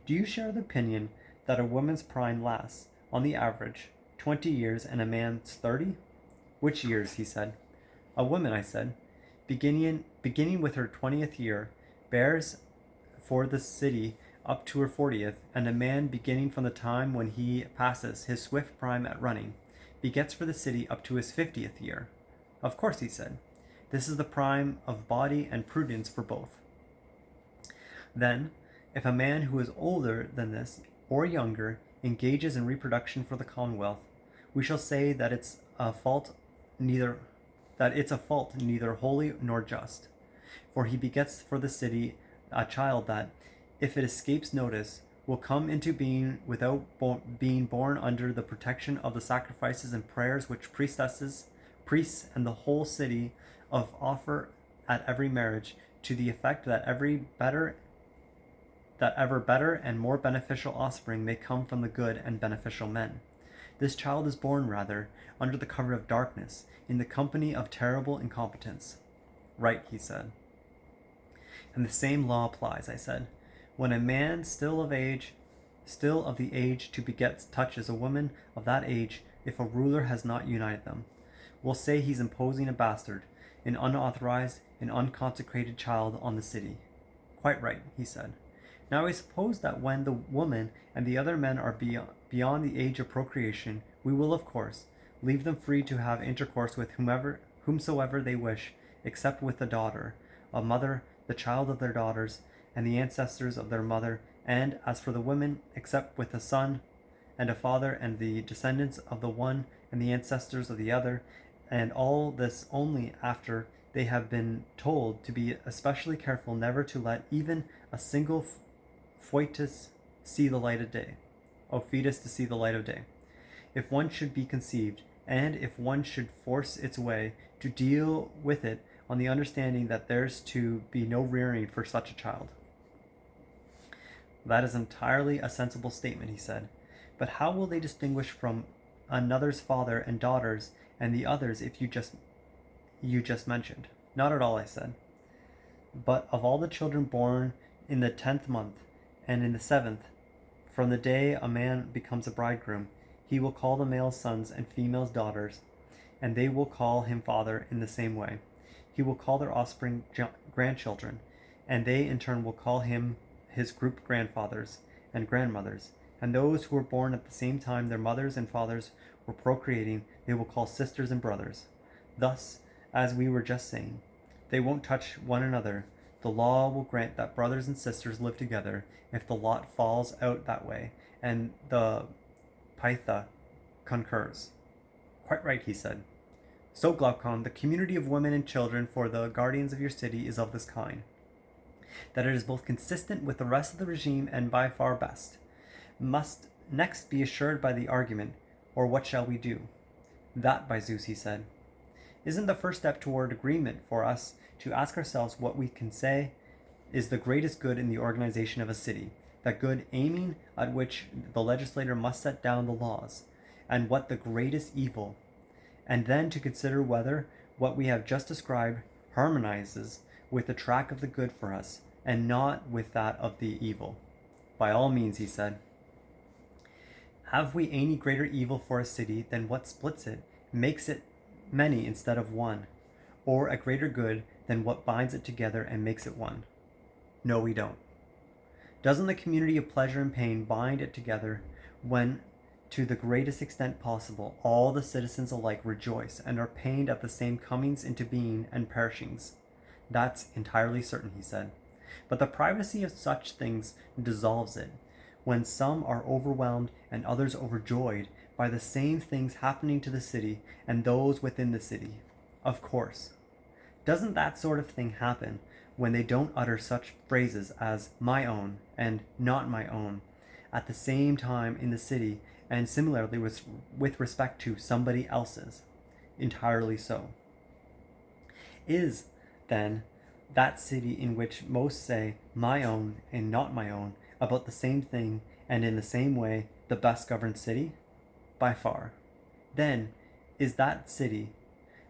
Do you share the opinion that a woman's prime lasts, on the average, 20 years and a man's 30? Which years? He said. A woman, I said, beginning with her 20th year, bears for the city up to her 40th, and a man beginning from the time when he passes his swift prime at running, begets for the city up to his 50th year. Of course, he said. This is the prime of body and prudence for both. Then, if a man who is older than this, or younger, engages in reproduction for the Commonwealth, we shall say that it's a fault neither holy nor just. For he begets for the city a child that, if it escapes notice, will come into being without being born under the protection of the sacrifices and prayers which priests, and the whole city of offer at every marriage, to the effect that ever better and more beneficial offspring may come from the good and beneficial men. This child is born, rather, under the cover of darkness, in the company of terrible incompetence. Right, he said. And the same law applies, I said. When a man still of the age to beget touches a woman of that age, if a ruler has not united them, we'll say he's imposing a bastard, an unauthorized and unconsecrated child on the city. Quite right, he said. Now I suppose that when the woman and the other men are beyond the age of procreation, we will, of course, leave them free to have intercourse with whomsoever they wish, except with the daughter, a mother, the child of their daughters, and the ancestors of their mother, and, as for the women, except with a son and a father, and the descendants of the one and the ancestors of the other, and all this only after they have been told to be especially careful never to let even a single fetus see the light of day. Fetus to see the light of day. If one should be conceived, and if one should force its way, to deal with it on the understanding that there's to be no rearing for such a child. That is entirely a sensible statement, he said. But how will they distinguish from another's father and daughters and the others if you just mentioned? Not at all, I said. But of all the children born in the 10th month and in the 7th, from the day a man becomes a bridegroom, He will call the males sons and females daughters, and they will call him father in the same way. He will call their offspring grandchildren, and they in turn will call him his group grandfathers and grandmothers. And those who were born at the same time their mothers and fathers were procreating, they will call sisters and brothers. Thus, as we were just saying, they won't touch one another. The law will grant that brothers and sisters live together if the lot falls out that way, and the Pytha concurs. Quite right, he said. So, Glaucon, the community of women and children for the guardians of your city is of this kind, that it is both consistent with the rest of the regime and by far best. Must next be assured by the argument, or what shall we do? That, by Zeus, he said. Isn't the first step toward agreement for us to ask ourselves what we can say is the greatest good in the organization of a city, that good aiming at which the legislator must set down the laws, and what the greatest evil, and then to consider whether what we have just described harmonizes with the track of the good for us, and not with that of the evil. By all means, he said. Have we any greater evil for a city than what splits it, makes it many instead of one, or a greater good than what binds it together and makes it one? No, we don't. Doesn't the community of pleasure and pain bind it together when, to the greatest extent possible, all the citizens alike rejoice and are pained at the same comings into being and perishings? That's entirely certain, he said. But the privacy of such things dissolves it, when some are overwhelmed and others overjoyed by the same things happening to the city and those within the city. Of course. Doesn't that sort of thing happen when they don't utter such phrases as my own and not my own at the same time in the city, and similarly with respect to somebody else's? Entirely so. Is, then, that city in which most say my own and not my own about the same thing and in the same way the best governed city? By far. Then, is that city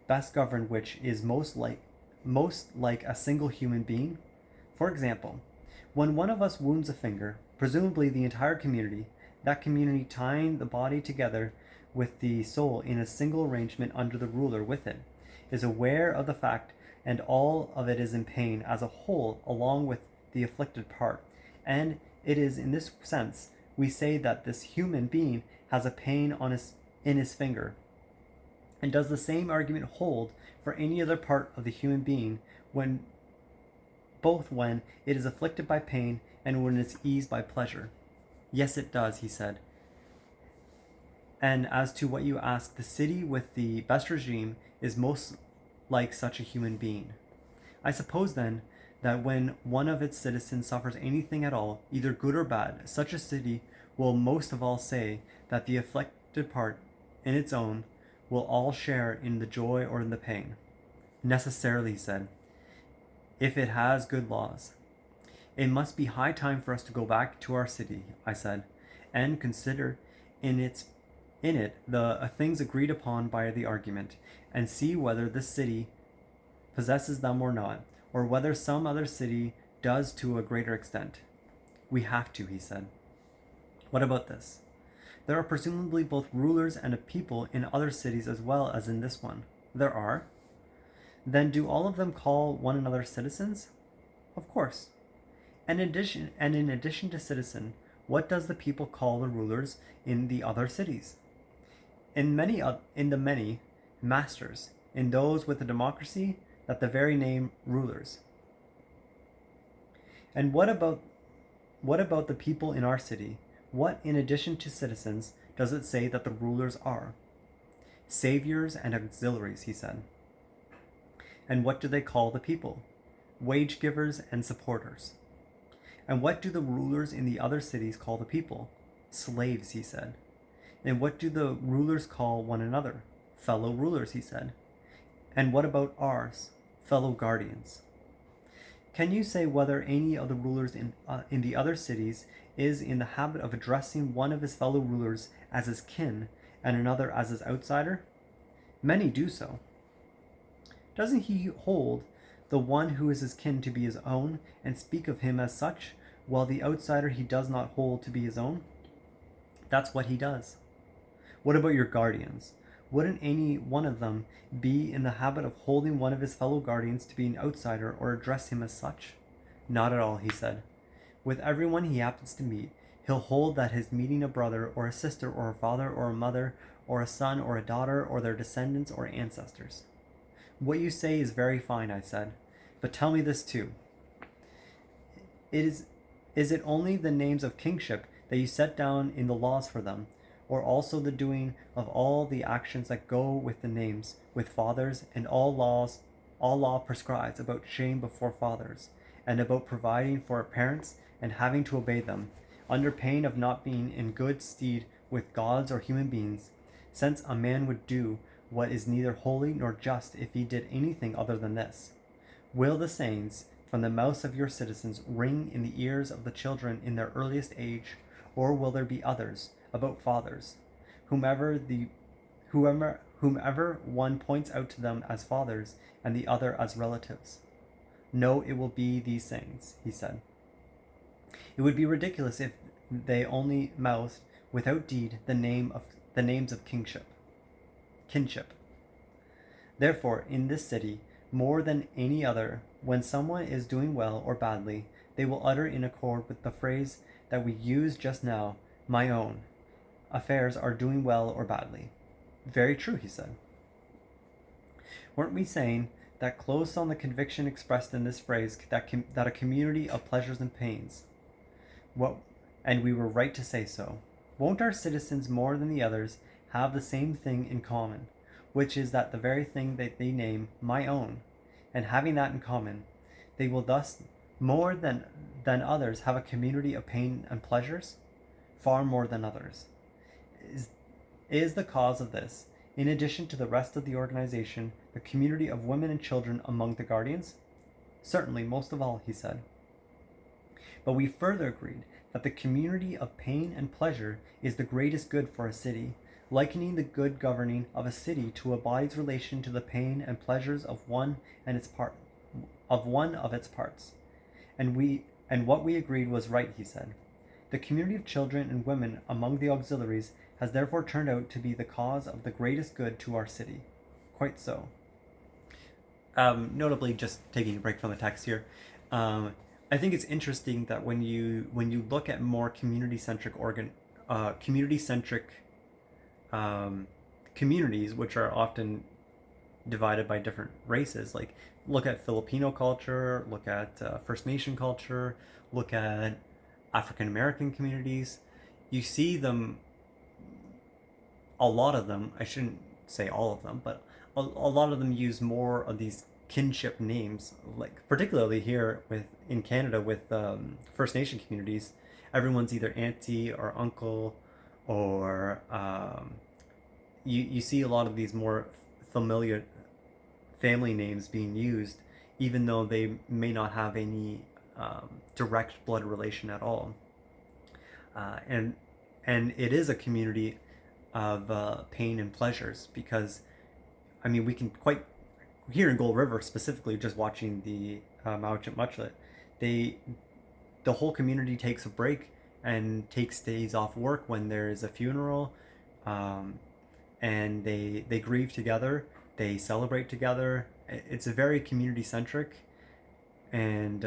best governed which is most like a single human being? For example, when one of us wounds a finger, presumably the entire community, that community tying the body together with the soul in a single arrangement under the ruler with it, is aware of the fact, and all of it is in pain as a whole along with the afflicted part. And it is in this sense we say that this human being has a pain in his finger. And does the same argument hold for any other part of the human being, when it is afflicted by pain and when it is eased by pleasure? Yes, it does, he said. And as to what you ask, the city with the best regime is most like such a human being. I suppose, then, that when one of its citizens suffers anything at all, either good or bad, such a city will most of all say that the afflicted part in its own will all share in the joy or in the pain. Necessarily, he said, if it has good laws. It must be high time for us to go back to our city, I said, and consider in it the things agreed upon by the argument, and see whether this city possesses them or not, or whether some other city does to a greater extent. We have to, he said. What about this? There are presumably both rulers and a people in other cities as well as in this one. There are? Then do all of them call one another citizens? Of course. And in addition to citizen, what does the people call the rulers in the other cities? In the many, masters. In those with a democracy, that the very name rulers. And what about the people in our city? What, in addition to citizens, does it say that the rulers are? Saviors and auxiliaries, he said. And what do they call the people? Wage givers and supporters. And what do the rulers in the other cities call the people? Slaves, he said. And what do the rulers call one another? Fellow rulers, he said. And what about ours? Fellow guardians. Can you say whether any of the rulers in the other cities is in the habit of addressing one of his fellow rulers as his kin and another as his outsider? Many do so. Doesn't he hold the one who is his kin to be his own and speak of him as such, while the outsider he does not hold to be his own? That's what he does. What about your guardians? Wouldn't any one of them be in the habit of holding one of his fellow guardians to be an outsider or address him as such? Not at all, he said. With everyone he happens to meet, he'll hold that his meeting a brother or a sister or a father or a mother or a son or a daughter or their descendants or ancestors. What you say is very fine, I said, but tell me this too. Is it only the names of kingship that you set down in the laws for them, or also the doing of all the actions that go with the names, with fathers, and all law prescribes about shame before fathers, and about providing for parents and having to obey them, under pain of not being in good stead with gods or human beings, since a man would do what is neither holy nor just if he did anything other than this? Will the sayings from the mouths of your citizens ring in the ears of the children in their earliest age, or will there be others about fathers, whomever one points out to them as fathers and the other as relatives? No, it will be these sayings, he said. It would be ridiculous if they only mouthed without deed the names of kinship. Therefore, in this city, more than any other, when someone is doing well or badly, they will utter in accord with the phrase that we used just now, my own affairs are doing well or badly. Very true, he said. Weren't we saying that close on the conviction expressed in this phrase that a community of pleasures and pains? And we were right to say so. Won't our citizens more than the others have the same thing in common, which is that the very thing that they name my own, and having that in common, they will thus more than others have a community of pain and pleasures, far more than others. Is the cause of this, in addition to the rest of the organization, the community of women and children among the guardians? Certainly, most of all, he said. But we further agreed that the community of pain and pleasure is the greatest good for a city, likening the good governing of a city to a body's relation to the pain and pleasures of one of its parts. And what we agreed was right, he said. The community of children and women among the auxiliaries has therefore turned out to be the cause of the greatest good to our city. Quite so. Notably, just taking a break from the text here, I think it's interesting that when you look at more community-centric communities, which are often divided by different races, like look at Filipino culture, look at First Nation culture, look at African American communities, you see them, a lot of them, I shouldn't say all of them, but a lot of them use more of these kinship names, like particularly here in Canada with First Nation communities. Everyone's either auntie or uncle, or you see a lot of these more familiar family names being used, even though they may not have any direct blood relation at all. And it is a community of pain and pleasures, because I mean, we can quite, here in Gold River specifically, just watching the Mauchit Muchlet, the whole community takes a break and takes days off work when there is a funeral, and they grieve together, they celebrate together. It's a very community centric and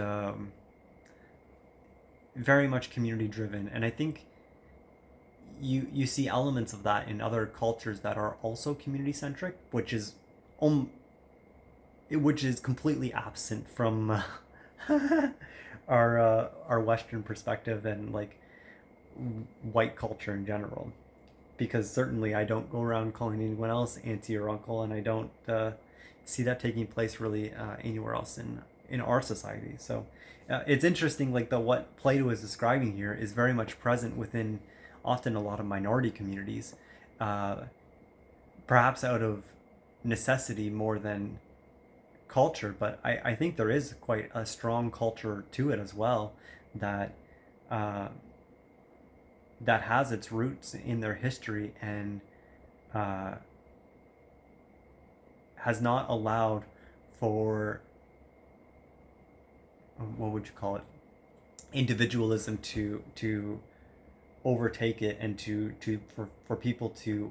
very much community driven, and I think you see elements of that in other cultures that are also community centric, which is completely absent from our Western perspective and like white culture in general. Because certainly I don't go around calling anyone else auntie or uncle, and I don't see that taking place really anywhere else in our society. So it's interesting, like what Plato is describing here is very much present within often a lot of minority communities, perhaps out of necessity more than culture, but I think there is quite a strong culture to it as well, that that has its roots in their history and has not allowed for, what would you call it, individualism to overtake it, and for people to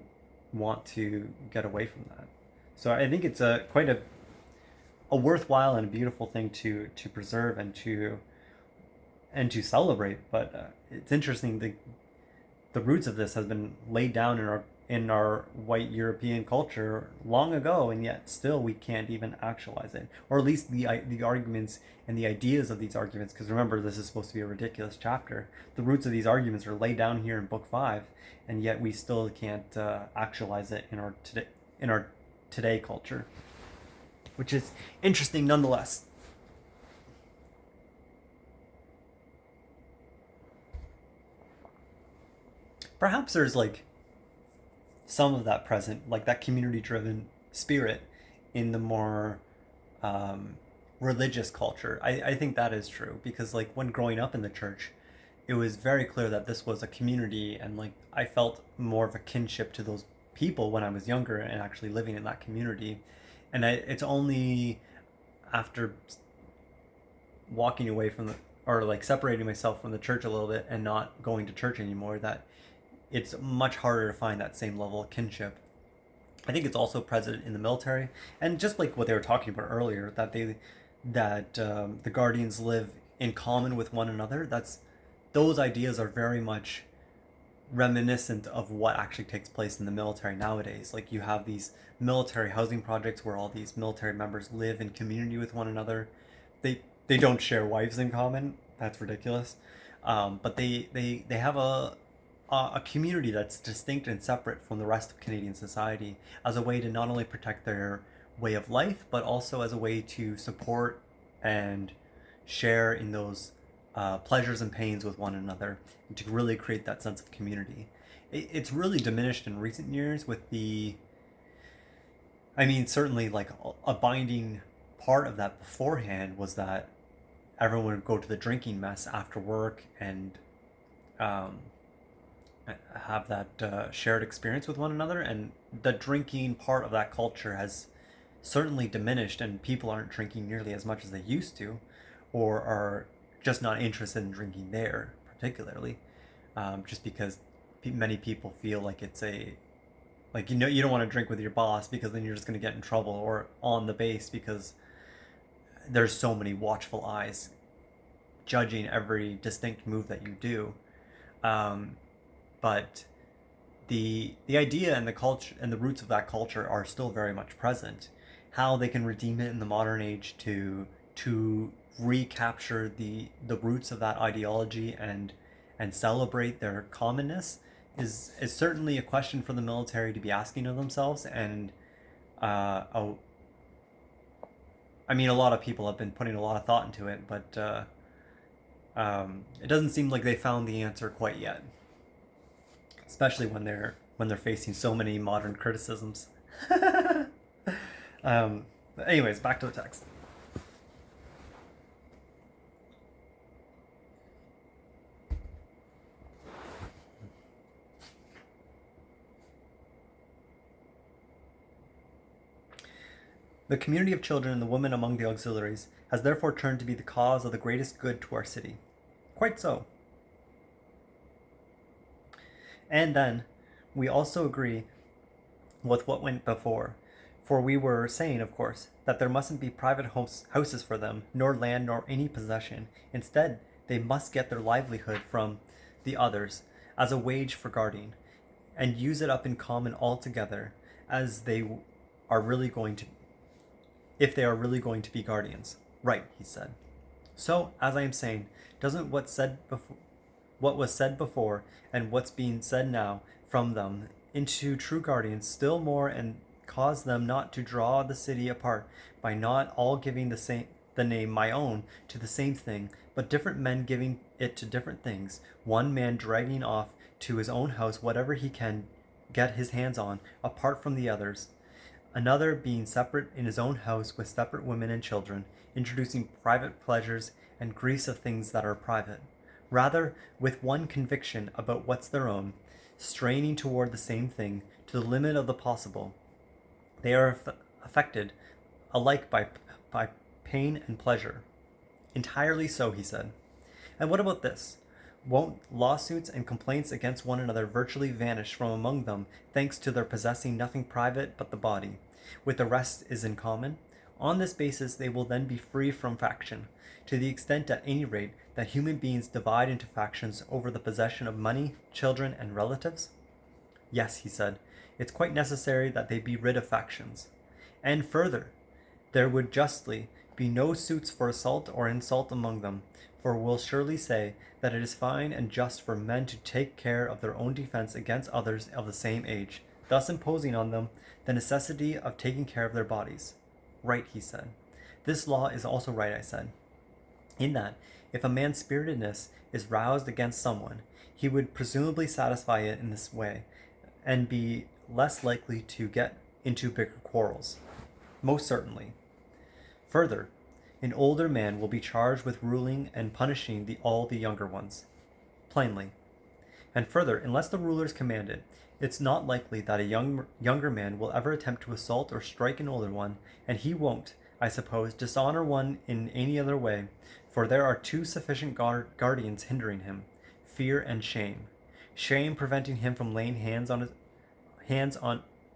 want to get away from that. So I think it's a quite a worthwhile and a beautiful thing to preserve and to celebrate. But it's interesting, the roots of this has been laid down in our white European culture long ago, and yet still we can't even actualize it, or at least the arguments and the ideas of these arguments. Because remember, this is supposed to be a ridiculous chapter. The roots of these arguments are laid down here in Book 5, and yet we still can't actualize it in our today culture, which is interesting nonetheless. Perhaps there's like some of that present, like that community driven spirit in the more um, religious culture. I think that is true because, like, when growing up in the church, it was very clear that this was a community, and like I felt more of a kinship to those people when I was younger and actually living in that community. And it's only after walking away from the or like separating myself from the church a little bit and not going to church anymore that it's much harder to find that same level of kinship. I think it's also present in the military, and just like what they were talking about earlier, that the guardians live in common with one another. Those ideas are very much reminiscent of what actually takes place in the military nowadays. Like, you have these military housing projects where all these military members live in community with one another. They don't share wives in common. That's ridiculous. But they have a community that's distinct and separate from the rest of Canadian society, as a way to not only protect their way of life, but also as a way to support and share in those pleasures and pains with one another, and to really create that sense of community. It's really diminished in recent years with I mean, certainly, like, a binding part of that beforehand was that everyone would go to the drinking mess after work and um, have that shared experience with one another. And the drinking part of that culture has certainly diminished, and people aren't drinking nearly as much as they used to, or are just not interested in drinking there, particularly, just because many people feel like it's a like, you don't want to drink with your boss because then you're just going to get in trouble, or on the base because there's so many watchful eyes judging every distinct move that you do. Um, but the idea and the culture and the roots of that culture are still very much present. How they can redeem it in the modern age to recapture the roots of that ideology and celebrate their commonness is certainly a question for the military to be asking of themselves. And oh, I mean, a lot of people have been putting a lot of thought into it, but it doesn't seem like they found the answer quite yet, especially when they're facing so many modern criticisms. But anyways, back to the text. The community of children and the women among the auxiliaries has therefore turned to be the cause of the greatest good to our city. Quite so. And then, we also agree with what went before, for we were saying, of course, that there mustn't be private houses for them, nor land, nor any possession. Instead, they must get their livelihood from the others as a wage for guarding, and use it up in common altogether, as they are really going to, if they are really going to be guardians. Right, he said. So, as I am saying, doesn't what was said before and what's being said now from them into true guardians still more, and cause them not to draw the city apart by not all giving the name my own to the same thing, but different men giving it to different things, one man dragging off to his own house whatever he can get his hands on apart from the others, another being separate in his own house with separate women and children, introducing private pleasures and griefs of things that are private, rather with one conviction about what's their own, straining toward the same thing to the limit of the possible. They are affected alike by pain and pleasure. Entirely so, he said. And what about this? Won't lawsuits and complaints against one another virtually vanish from among them, thanks to their possessing nothing private but the body, with the rest is in common? On this basis, they will then be free from faction, to the extent, at any rate, that human beings divide into factions over the possession of money, children, and relatives? Yes, he said, it's quite necessary that they be rid of factions. And further, there would justly be no suits for assault or insult among them, for we'll surely say that it is fine and just for men to take care of their own defense against others of the same age, thus imposing on them the necessity of taking care of their bodies. Right, he said. This law is also right, I said, in that if a man's spiritedness is roused against someone, he would presumably satisfy it in this way, and be less likely to get into bigger quarrels. Most certainly. Further, an older man will be charged with ruling and punishing all the younger ones. Plainly. And further, unless the rulers command it, it's not likely that a younger man will ever attempt to assault or strike an older one, and he won't, I suppose, dishonor one in any other way, for there are two sufficient guardians hindering him, fear and shame. Shame preventing him from laying hands on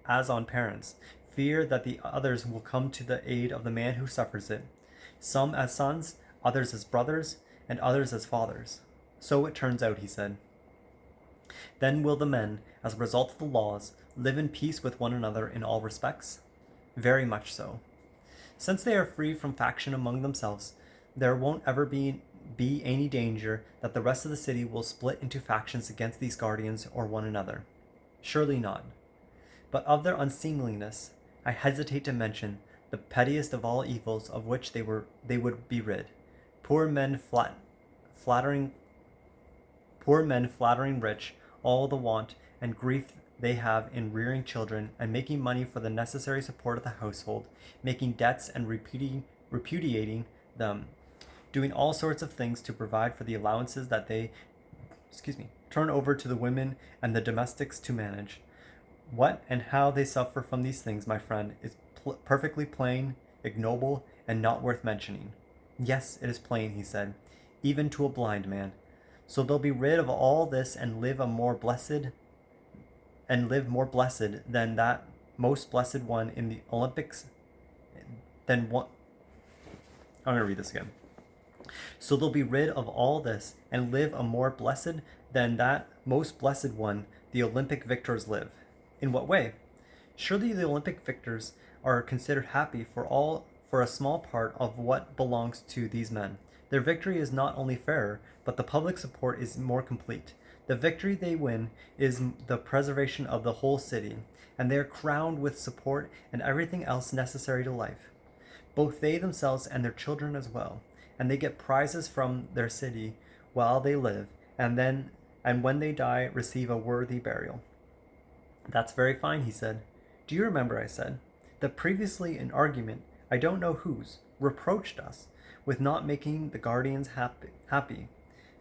as on parents, fear that the others will come to the aid of the man who suffers it, some as sons, others as brothers, and others as fathers. So it turns out, he said. Then will the men, as a result of the laws, live in peace with one another in all respects? Very much so. Since they are free from faction among themselves, there won't ever be any danger that the rest of the city will split into factions against these guardians or one another. Surely not. But of their unseemliness, I hesitate to mention the pettiest of all evils of which they would be rid. Poor men flattering rich all the want and grief they have in rearing children and making money for the necessary support of the household, making debts and repudiating them, doing all sorts of things to provide for the allowances that they turn over to the women and the domestics to manage. What and how they suffer from these things, my friend, is perfectly plain, ignoble, and not worth mentioning. Yes, it is plain, he said, even to a blind man. So they'll be rid of all this and live more blessed than that most blessed one in the Olympics. I'm going to read this again. So they'll be rid of all this and live a more blessed than that most blessed one the Olympic victors live. In what way? Surely the Olympic victors are considered happy for a small part of what belongs to these men. Their victory is not only fairer, but the public support is more complete. The victory they win is the preservation of the whole city, and they are crowned with support and everything else necessary to life, both they themselves and their children as well, and they get prizes from their city while they live, and when they die receive a worthy burial. That's very fine, he said. Do you remember, I said, that previously an argument, I don't know whose, reproached us with not making the guardians happy.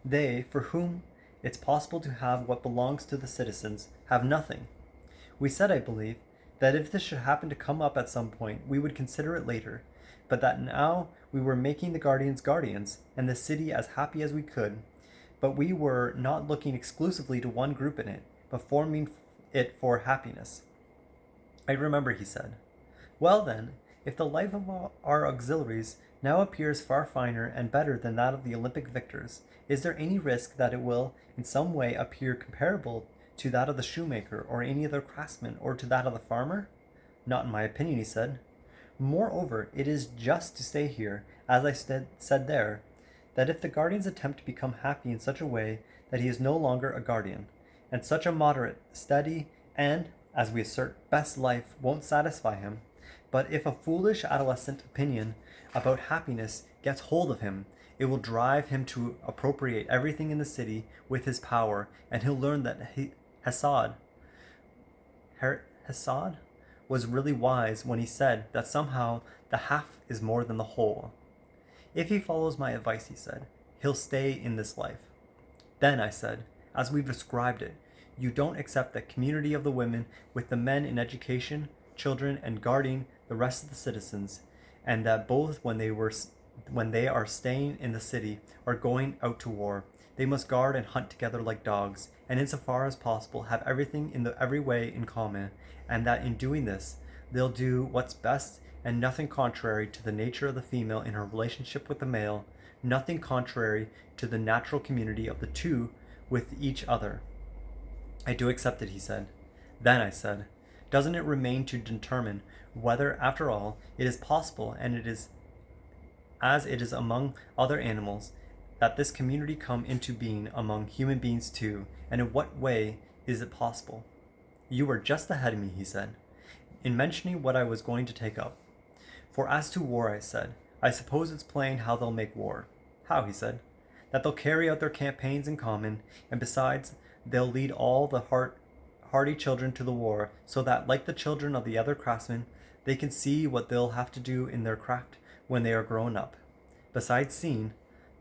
They, for whom it's possible to have what belongs to the citizens, have nothing. We said, I believe, that if this should happen to come up at some point, we would consider it later, but that now we were making the guardians, and the city as happy as we could, but we were not looking exclusively to one group in it, but forming it for happiness. I remember, he said. Well then, if the life of our auxiliaries now appears far finer and better than that of the Olympic victors, is there any risk that it will in some way appear comparable to that of the shoemaker or any other craftsman, or to that of the farmer? Not in my opinion, he said. Moreover, it is just to say here, as I said there, that if the guardians attempt to become happy in such a way that he is no longer a guardian, and such a moderate, steady, and, as we assert, best life won't satisfy him, but if a foolish adolescent opinion about happiness gets hold of him, it will drive him to appropriate everything in the city with his power, and he'll learn that Hesiod was really wise when he said that somehow the half is more than the whole. If he follows my advice, he said, he'll stay in this life. Then, I said, as we've described it, you don't accept the community of the women with the men in education, children, and guarding the rest of the citizens, and that both when they are staying in the city or going out to war, they must guard and hunt together like dogs, and insofar as possible have everything in every way in common, and that in doing this they'll do what's best and nothing contrary to the nature of the female in her relationship with the male, nothing contrary to the natural community of the two with each other. I do accept it, he said. Then I said, doesn't it remain to determine whether, after all, it is possible, and it is as it is among other animals, that this community come into being among human beings too, and in what way is it possible? You were just ahead of me, he said, in mentioning what I was going to take up. For as to war, I said, I suppose it's plain how they'll make war. How, he said, that they'll carry out their campaigns in common, and besides, they'll lead all the hardy children to the war, so that, like the children of the other craftsmen, they can see what they'll have to do in their craft when they are grown up. Besides seeing,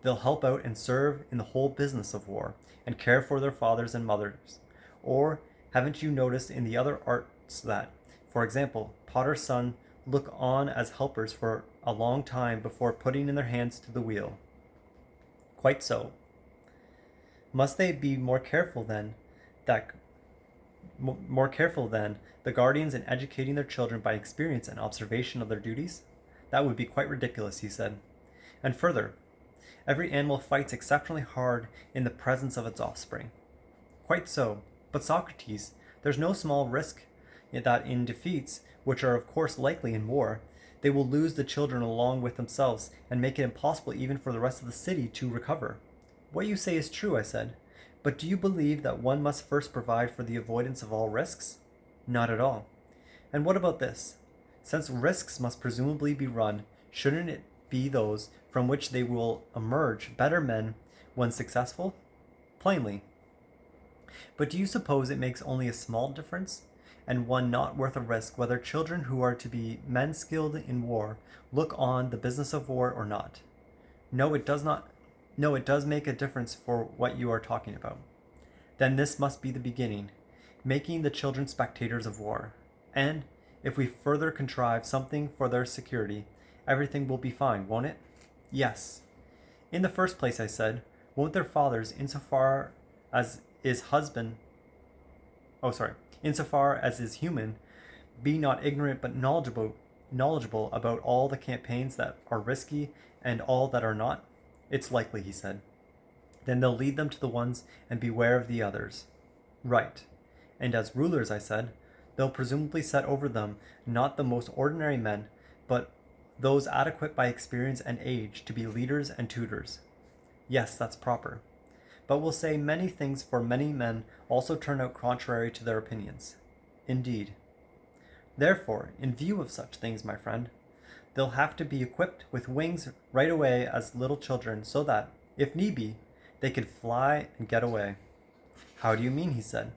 they'll help out and serve in the whole business of war, and care for their fathers and mothers. Or haven't you noticed in the other arts that, for example, potter's sons look on as helpers for a long time before putting in their hands to the wheel? Quite so. Must they be more careful than the guardians in educating their children by experience and observation of their duties? That would be quite ridiculous, he said. And further, every animal fights exceptionally hard in the presence of its offspring. Quite so. But Socrates, there's no small risk that in defeats, which are of course likely in war, they will lose the children along with themselves and make it impossible even for the rest of the city to recover. What you say is true, I said. But do you believe that one must first provide for the avoidance of all risks? Not at all. And what about this? Since risks must presumably be run, shouldn't it be those from which they will emerge better men when successful? Plainly. But do you suppose it makes only a small difference, and one not worth a risk, whether children who are to be men skilled in war look on the business of war or not? No, it does not. No, it does make a difference for what you are talking about. Then this must be the beginning, making the children spectators of war. And, if we further contrive something for their security, everything will be fine, won't it? Yes. In the first place, I said, won't their fathers, insofar as is human, be not ignorant but knowledgeable about all the campaigns that are risky and all that are not? It's likely, he said. Then they'll lead them to the ones and beware of the others. Right. And as rulers, I said, they'll presumably set over them not the most ordinary men, but those adequate by experience and age to be leaders and tutors. Yes, that's proper. But we'll say many things, for many men also turn out contrary to their opinions. Indeed. Therefore, in view of such things, my friend, they'll have to be equipped with wings right away as little children, so that, if need be, they can fly and get away. How do you mean, he said.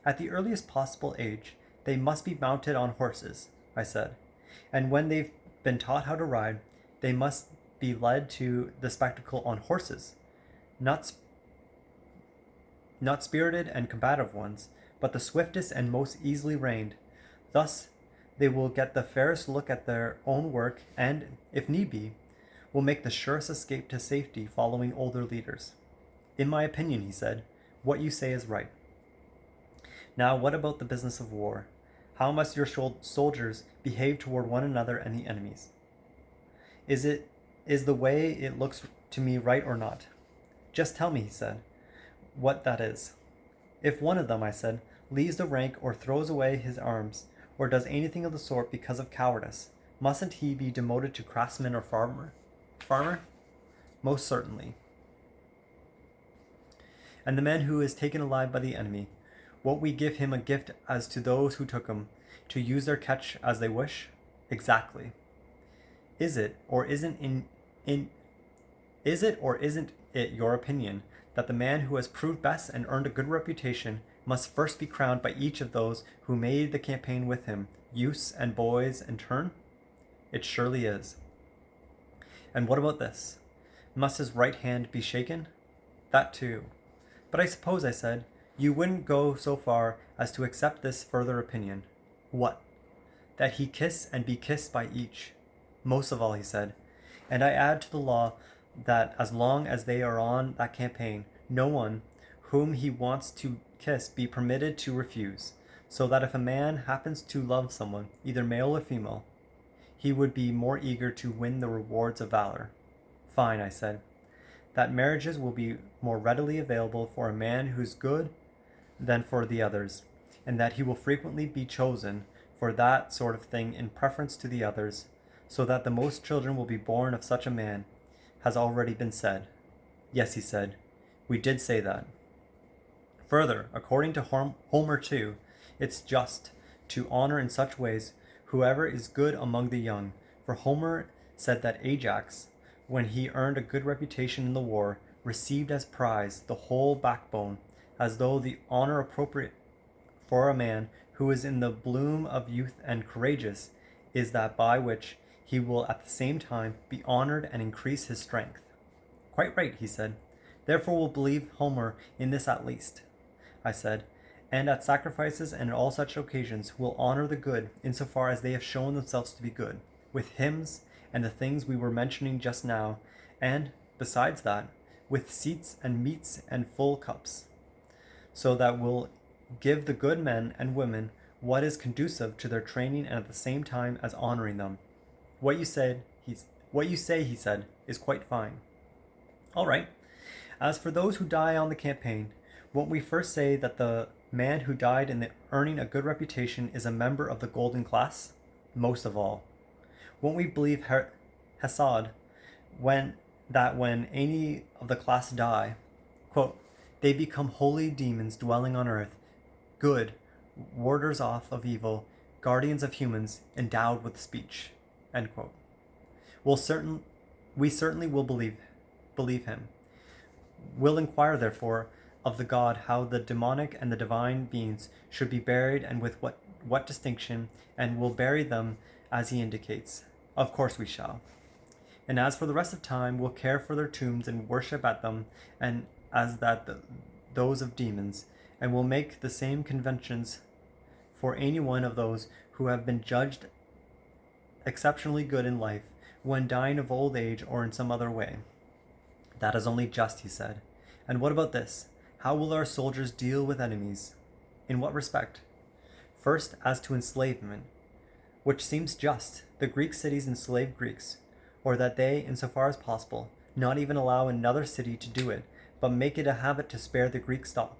At the earliest possible age, they must be mounted on horses, I said, and when they've been taught how to ride, they must be led to the spectacle on horses, not spirited and combative ones, but the swiftest and most easily reined. Thus, they will get the fairest look at their own work and, if need be, will make the surest escape to safety following older leaders. In my opinion, he said, what you say is right. Now, what about the business of war? How must your soldiers behave toward one another and the enemies? Is the way it looks to me right or not? Just tell me, he said, what that is. If one of them, I said, leaves the rank or throws away his arms, or does anything of the sort because of cowardice, mustn't he be demoted to craftsman or farmer? Farmer? Most certainly. And the man who is taken alive by the enemy, won't we give him a gift as to those who took him, to use their catch as they wish? Exactly. Is it or isn't it your opinion that the man who has proved best and earned a good reputation must first be crowned by each of those who made the campaign with him, youths and boys in turn? It surely is. And what about this? Must his right hand be shaken? That too. But I suppose, I said, you wouldn't go so far as to accept this further opinion. What? That he kiss and be kissed by each. Most of all, he said. And I add to the law that as long as they are on that campaign, no one whom he wants to kiss be permitted to refuse, so that if a man happens to love someone, either male or female, he would be more eager to win the rewards of valor. Fine, I said. That marriages will be more readily available for a man who's good than for the others, and that he will frequently be chosen for that sort of thing in preference to the others, so that the most children will be born of such a man, has already been said. Yes, he said, we did say that. Further, according to Homer too, it's just to honor in such ways whoever is good among the young, for Homer said that Ajax, when he earned a good reputation in the war, received as prize the whole backbone, as though the honor appropriate for a man who is in the bloom of youth and courageous is that by which he will at the same time be honored and increase his strength. Quite right, he said. Therefore we'll believe Homer in this at least, I said, and at sacrifices and in all such occasions will honor the good insofar as they have shown themselves to be good, with hymns and the things we were mentioning just now, and, besides that, with seats and meats and full cups, so that we'll give the good men and women what is conducive to their training and at the same time as honoring them. What you say, he said, is quite fine. All right. As for those who die on the campaign, won't we first say that the man who died in earning a good reputation is a member of the golden class? Most of all. Won't we believe Hesiod when any of the class die, quote, they become holy demons dwelling on earth, good, warders off of evil, guardians of humans, endowed with speech, end quote. We certainly will believe him. We'll inquire, therefore, of the god how the demonic and the divine beings should be buried and with what distinction, and will bury them as he indicates. Of course we shall. And as for the rest of time, we'll care for their tombs and worship at them, and as that those of demons, and will make the same conventions for any one of those who have been judged exceptionally good in life, when dying of old age or in some other way. That is only just, he said. And what about this? How will our soldiers deal with enemies? In what respect? First, as to enslavement, which seems just. The Greek cities enslave Greeks, or that they, insofar as possible, not even allow another city to do it, but make it a habit to spare the Greek stock,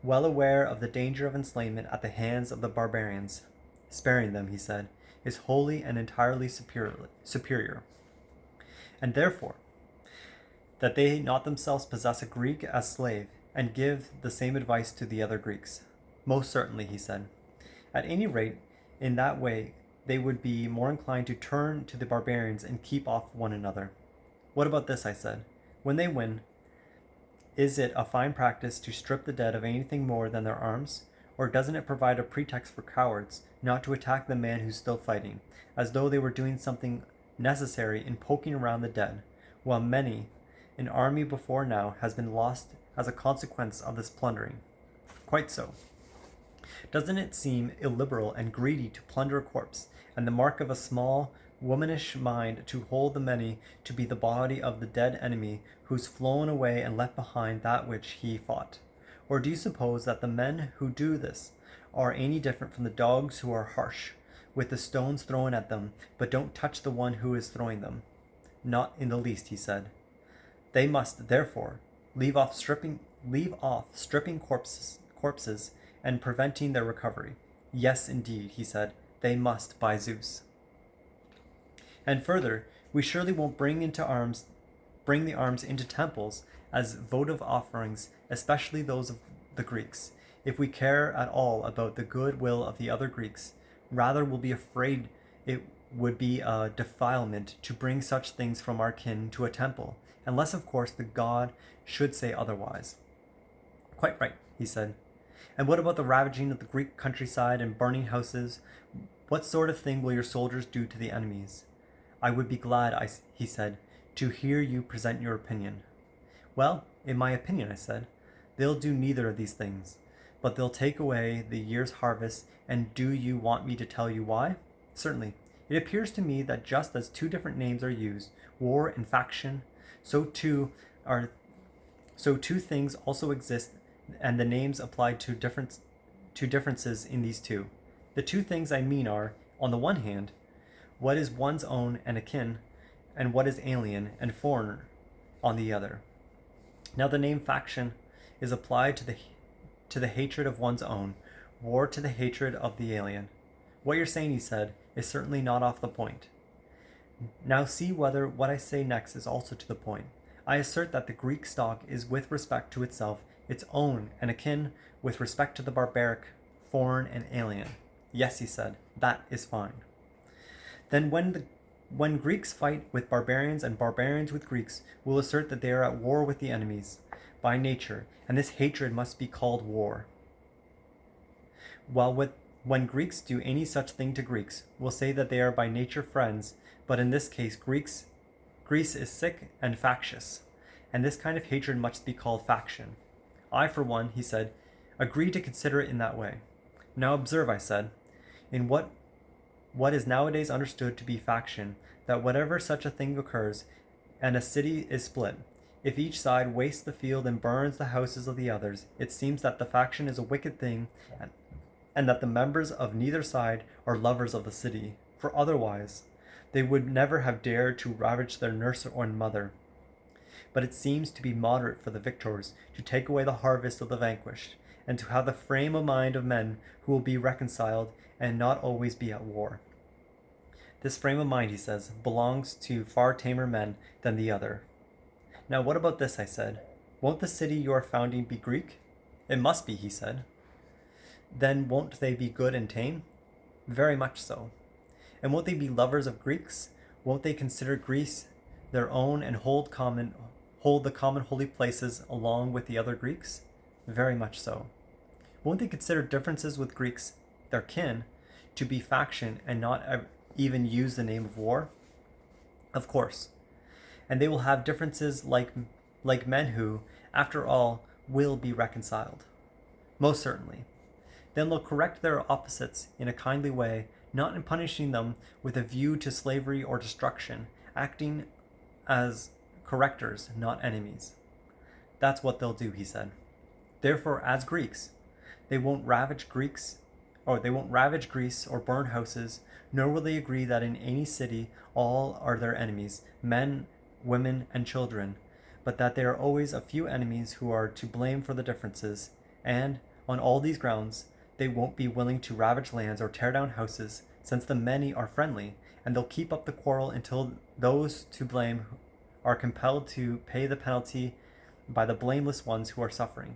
well aware of the danger of enslavement at the hands of the barbarians. Sparing them, he said, is wholly and entirely superior. And therefore, that they not themselves possess a Greek as slave, and give the same advice to the other Greeks. Most certainly, he said. At any rate, in that way, they would be more inclined to turn to the barbarians and keep off one another. What about this, I said. When they win, is it a fine practice to strip the dead of anything more than their arms? Or doesn't it provide a pretext for cowards not to attack the man who's still fighting, as though they were doing something necessary in poking around the dead, while many an army before now has been lost as a consequence of this plundering? Quite so. Doesn't it seem illiberal and greedy to plunder a corpse, and the mark of a small, womanish mind to hold the many to be the body of the dead enemy who's flown away and left behind that which he fought? Or do you suppose that the men who do this are any different from the dogs who are harsh, with the stones thrown at them, but don't touch the one who is throwing them? Not in the least, he said. They must, therefore, leave off stripping corpses and preventing their recovery. Yes, indeed, he said, they must, by Zeus. And further, we surely won't bring the arms into temples as votive offerings, especially those of the Greeks, if we care at all about the good will of the other Greeks. Rather, we'll be afraid it would be a defilement to bring such things from our kin to a temple, unless, of course, the god should say otherwise. Quite right, he said. And what about the ravaging of the Greek countryside and burning houses? What sort of thing will your soldiers do to the enemies? I would be glad, he said, to hear you present your opinion. Well, in my opinion, I said, they'll do neither of these things, but they'll take away the year's harvest. And do you want me to tell you why? Certainly. It appears to me that just as two different names are used, war and faction, so too are So two things also exist, and the names apply to differences in these two. The two things I mean are, on the one hand, what is one's own and akin, and what is alien and foreign on the other. Now the name faction is applied to the hatred of one's own, war to the hatred of the alien. What you're saying, he said, is certainly not off the point. Now see whether what I say next is also to the point. I assert that the Greek stock is with respect to itself its own and akin with respect to the barbaric, foreign, and alien. Yes, he said, that is fine. Then when Greeks fight with barbarians and barbarians with Greeks, we'll assert that they are at war with the enemies by nature, and this hatred must be called war. When Greeks do any such thing to Greeks, we'll say that they are by nature friends, but in this case Greece is sick and factious, and this kind of hatred must be called faction. I, for one, he said, agree to consider it in that way. Now observe, I said, in what is nowadays understood to be faction, that whenever such a thing occurs, and a city is split, if each side wastes the field and burns the houses of the others, it seems that the faction is a wicked thing, and that the members of neither side are lovers of the city, for otherwise they would never have dared to ravage their nurse or mother. But it seems to be moderate for the victors to take away the harvest of the vanquished, and to have the frame of mind of men who will be reconciled and not always be at war. This frame of mind, he says, belongs to far tamer men than the other. Now what about this, I said. Won't the city you are founding be Greek? It must be, he said. Then won't they be good and tame? Very much so. And won't they be lovers of Greeks? Won't they consider Greece their own and hold the common holy places along with the other Greeks? Very much so. Won't they consider differences with Greeks, their kin, to be faction and not even use the name of war? Of course. And they will have differences like men who, after all, will be reconciled. Most certainly. Then they'll correct their opposites in a kindly way, not in punishing them with a view to slavery or destruction, acting as correctors, not enemies. That's what they'll do, he said. Therefore, as Greeks, they won't ravage Greece or burn houses, nor will they agree that in any city all are their enemies, men, women, and children, but that there are always a few enemies who are to blame for the differences, and, on all these grounds, they won't be willing to ravage lands or tear down houses, since the many are friendly, and they'll keep up the quarrel until those to blame are compelled to pay the penalty by the blameless ones who are suffering.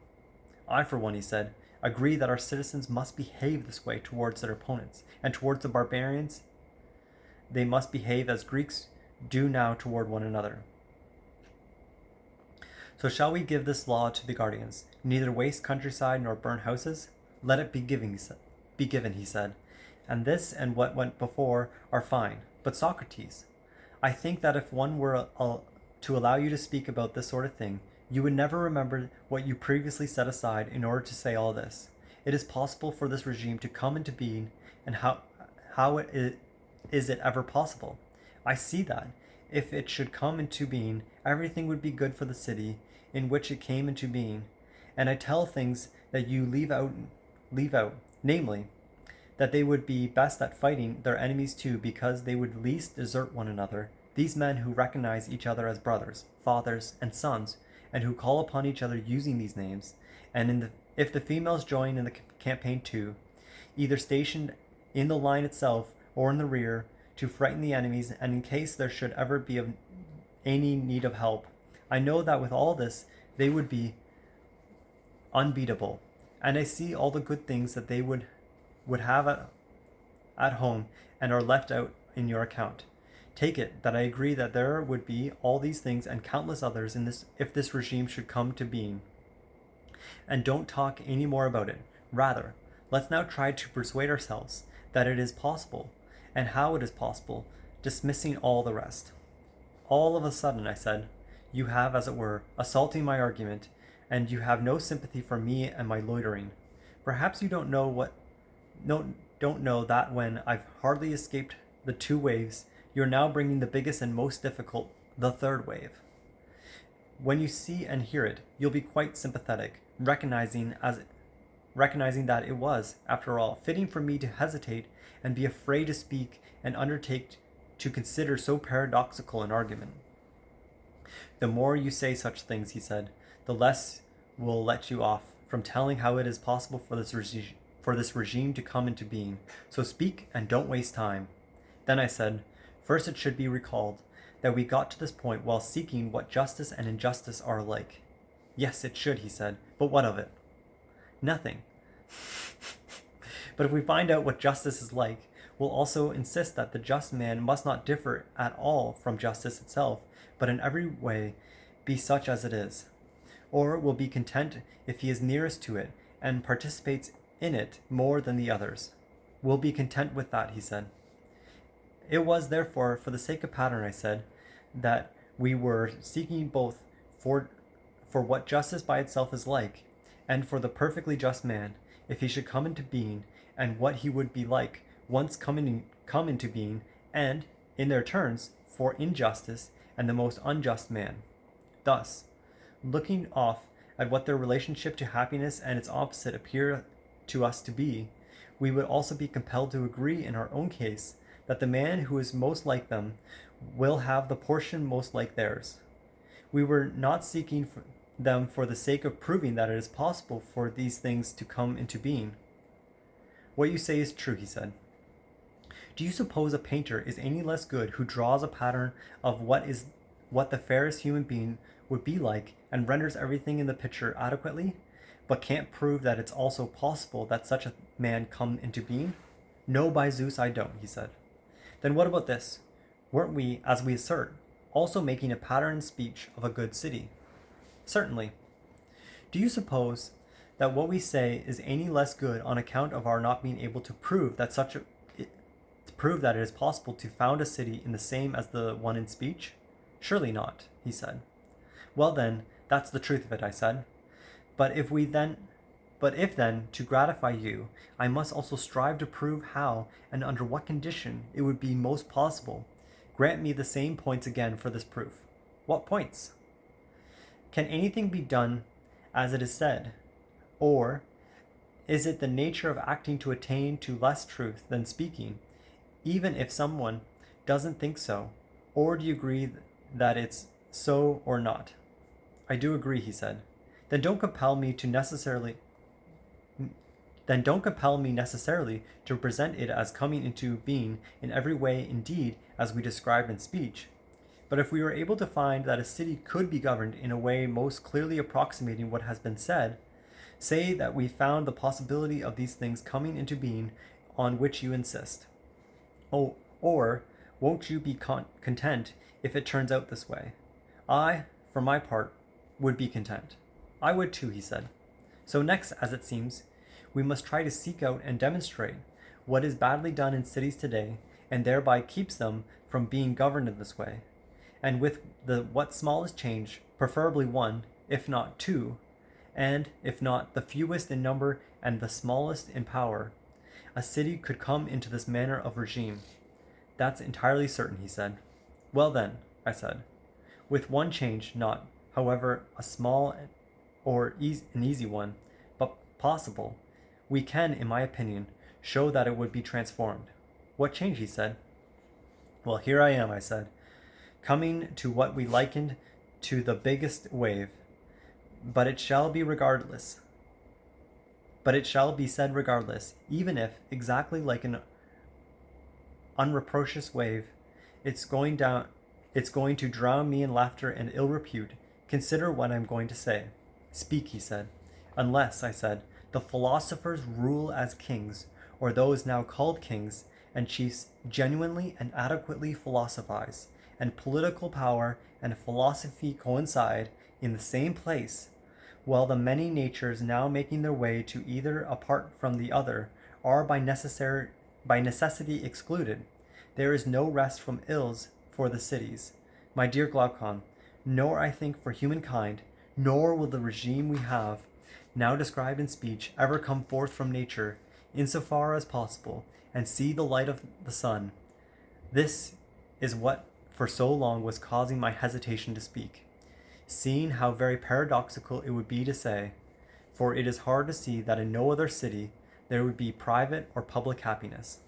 I, for one, he said, agree that our citizens must behave this way towards their opponents, and towards the barbarians they must behave as Greeks do now toward one another. So shall we give this law to the guardians, neither waste countryside nor burn houses? Let it be given, he said. And this and what went before are fine. But Socrates, I think that if one were to allow you to speak about this sort of thing, you would never remember what you previously set aside in order to say all this. It is possible for this regime to come into being, and is it ever possible? I see that, if it should come into being, everything would be good for the city in which it came into being. And I tell things that you leave out, namely, that they would be best at fighting their enemies too, because they would least desert one another, these men who recognize each other as brothers, fathers, and sons, and who call upon each other using these names, and if the females join in the campaign too, either stationed in the line itself or in the rear, to frighten the enemies, and in case there should ever be any need of help, I know that with all this they would be unbeatable, and I see all the good things that they would have at home and are left out in your account. Take it that I agree that there would be all these things and countless others in this if this regime should come to being. And don't talk any more about it. Rather, let's now try to persuade ourselves that it is possible, and how it is possible, dismissing all the rest. All of a sudden, I said, you have, as it were, assaulting my argument, and you have no sympathy for me and my loitering. Perhaps you don't know that when I've hardly escaped the 2 waves, you're now bringing the biggest and most difficult, the 3rd wave. When you see and hear it, you'll be quite sympathetic, recognizing that it was, after all, fitting for me to hesitate and be afraid to speak and undertake to consider so paradoxical an argument. The more you say such things, he said, the less will let you off from telling how it is possible for this regime to come into being. So speak and don't waste time. Then I said, first it should be recalled that we got to this point while seeking what justice and injustice are alike. Yes, it should, he said, but what of it? Nothing. But if we find out what justice is like, we'll also insist that the just man must not differ at all from justice itself, but in every way be such as it is. Or will be content if he is nearest to it and participates in it more than the others. We'll be content with that, he said. It was, therefore, for the sake of pattern, I said, that we were seeking both for what justice by itself is like, and for the perfectly just man, if he should come into being, and what he would be like once come into being, and, in their turns, for injustice and the most unjust man. Thus, looking off at what their relationship to happiness and its opposite appear to us to be, we would also be compelled to agree in our own case that the man who is most like them will have the portion most like theirs. We were not seeking them for the sake of proving that it is possible for these things to come into being. What you say is true, he said. Do you suppose a painter is any less good who draws a pattern of what the fairest human being would be like and renders everything in the picture adequately, but can't prove that it's also possible that such a man come into being? No, by Zeus, I don't, he said. Then what about this? Weren't we, as we assert, also making a pattern speech of a good city? Certainly. Do you suppose that what we say is any less good on account of our not being able to prove that it is possible to found a city in the same as the one in speech? Surely not, he said. Well then, that's the truth of it, I said. But if then, to gratify you, I must also strive to prove how and under what condition it would be most possible, grant me the same points again for this proof. What points? Can anything be done as it is said? Or is it the nature of acting to attain to less truth than speaking, even if someone doesn't think so? Or do you agree that it's so or not? I do agree, he said. Then don't compel me necessarily to present it as coming into being in every way indeed as we describe in speech. But if we were able to find that a city could be governed in a way most clearly approximating what has been said, say that we found the possibility of these things coming into being on which you insist. Oh, or won't you be content if it turns out this way? I, for my part, would be content. I would too, he said. So next, as it seems, we must try to seek out and demonstrate what is badly done in cities today, and thereby keeps them from being governed in this way. And with what smallest change, preferably one, if not two, and if not the fewest in number and the smallest in power, a city could come into this manner of regime. That's entirely certain, he said. Well then, I said, with one change, not, however, a small or an easy one, but possible, we can, in my opinion, show that it would be transformed. What change, he said. Well, here I am, I said, coming to what we likened to the biggest wave, but it shall be said regardless, even if, exactly like an unreproachous wave, it's going to drown me in laughter and ill repute. Consider what I'm going to say. Speak, he said. Unless, I said, the philosophers rule as kings, or those now called kings and chiefs genuinely and adequately philosophize, and political power and philosophy coincide in the same place, while the many natures now making their way to either apart from the other are by necessity excluded, there is no rest from ills for the cities, my dear Glaucon, nor I think for humankind, nor will the regime we have now described in speech ever come forth from nature, insofar as possible, and see the light of the sun. This is what for so long was causing my hesitation to speak. seeing how very paradoxical it would be to say, for it is hard to see that in no other city there would be private or public happiness.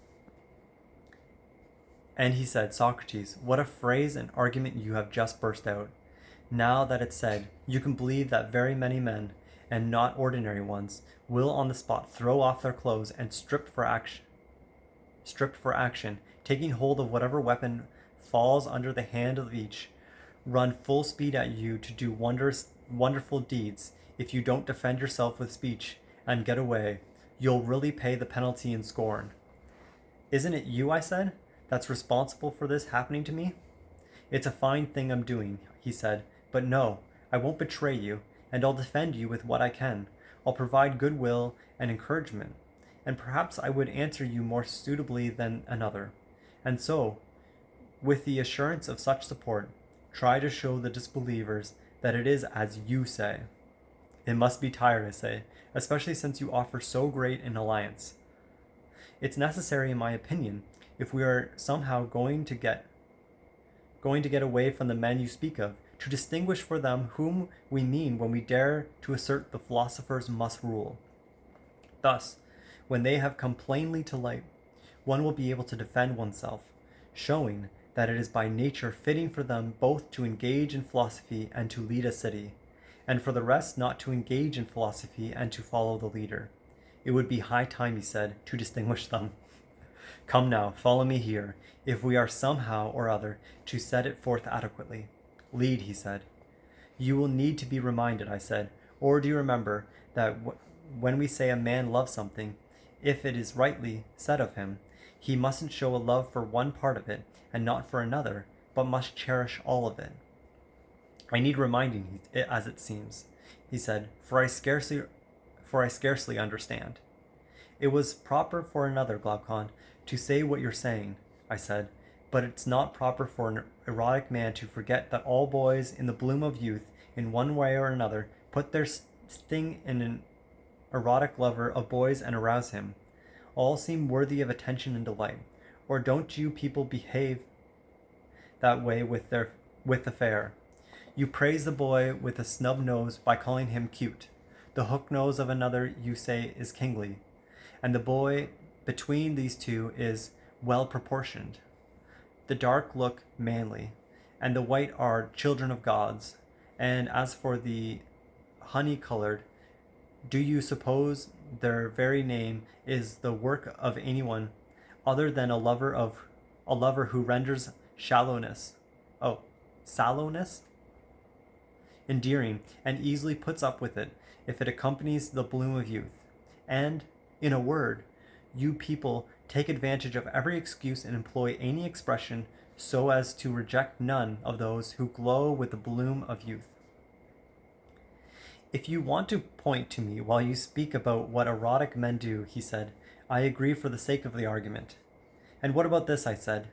And he said, Socrates, what a phrase and argument you have just burst out. Now that it's said, you can believe that very many men, and not ordinary ones, will on the spot throw off their clothes and stripped for action, taking hold of whatever weapon falls under the hand of each, run full speed at you to do wonderful deeds. If you don't defend yourself with speech and get away, you'll really pay the penalty in scorn. Isn't it you, I said, that's responsible for this happening to me? It's a fine thing I'm doing, he said, but no, I won't betray you, and I'll defend you with what I can. I'll provide goodwill and encouragement, and perhaps I would answer you more suitably than another. And so, with the assurance of such support, try to show the disbelievers that it is as you say. It must be tired, I say, especially since you offer so great an alliance. It's necessary, in my opinion, if we are somehow going to get away from the men you speak of, to distinguish for them whom we mean when we dare to assert the philosophers must rule. Thus, when they have come plainly to light, one will be able to defend oneself, showing that it is by nature fitting for them both to engage in philosophy and to lead a city, and for the rest not to engage in philosophy and to follow the leader. It would be high time, he said, to distinguish them. Come now, follow me here, if we are somehow or other to set it forth adequately. Lead, he said. You will need to be reminded, I said, or do you remember that when we say a man loves something, if it is rightly said of him, he mustn't show a love for one part of it and not for another, but must cherish all of it. I need reminding, as it seems, he said, for I scarcely understand. It was proper for another, Glaucon, to say what you're saying, I said, but it's not proper for an erotic man to forget that all boys in the bloom of youth, in one way or another, put their sting in an erotic lover of boys and arouse him. All seem worthy of attention and delight. Or don't you people behave that way with the fair? You praise the boy with a snub nose by calling him cute. The hook nose of another you say is kingly, and the boy between these two is well proportioned. The dark look manly, and the white are children of gods. And as for the honey-colored, do you suppose their very name is the work of anyone other than a lover who renders sallowness endearing, and easily puts up with it if it accompanies the bloom of youth? And, in a word, you people take advantage of every excuse and employ any expression so as to reject none of those who glow with the bloom of youth. If you want to point to me while you speak about what erotic men do, he said, I agree for the sake of the argument. And what about this, I said.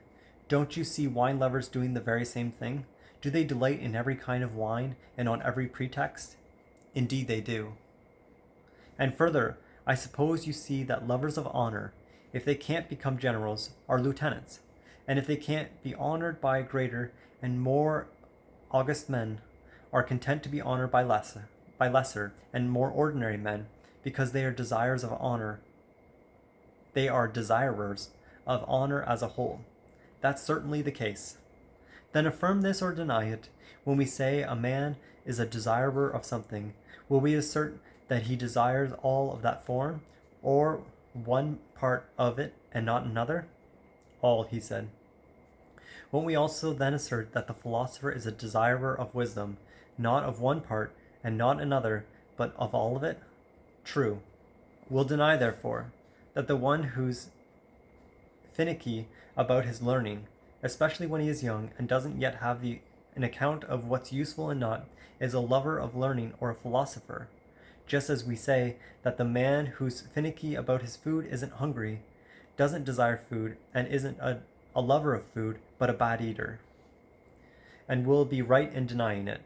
Don't you see wine lovers doing the very same thing? Do they delight in every kind of wine and on every pretext? Indeed they do. And further, I suppose you see that lovers of honor, if they can't become generals, are lieutenants, and if they can't be honored by greater and more august men, are content to be honored by lesser and more ordinary men, because they are desirers of honor. They are desirers of honor as a whole. That's certainly the case. Then affirm this or deny it. When we say a man is a desirer of something, will we assert that he desires all of that form, or one part of it and not another? All, he said. Won't we also then assert that the philosopher is a desirer of wisdom, not of one part and not another, but of all of it? True. We'll deny, therefore, that the one who's finicky about his learning, especially when he is young and doesn't yet have an account of what's useful and not, is a lover of learning or a philosopher. Just as we say that the man who's finicky about his food isn't hungry, doesn't desire food, and isn't a lover of food, but a bad eater. And will be right in denying it.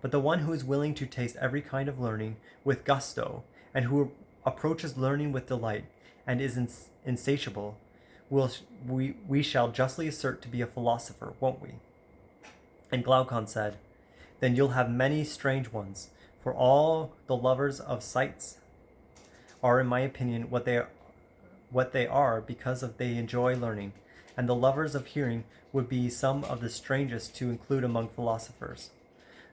But the one who is willing to taste every kind of learning with gusto, and who approaches learning with delight, and is insatiable, we shall justly assert to be a philosopher, won't we? And Glaucon said, then you'll have many strange ones, for all the lovers of sights are, in my opinion, what they are because of they enjoy learning, and the lovers of hearing would be some of the strangest to include among philosophers,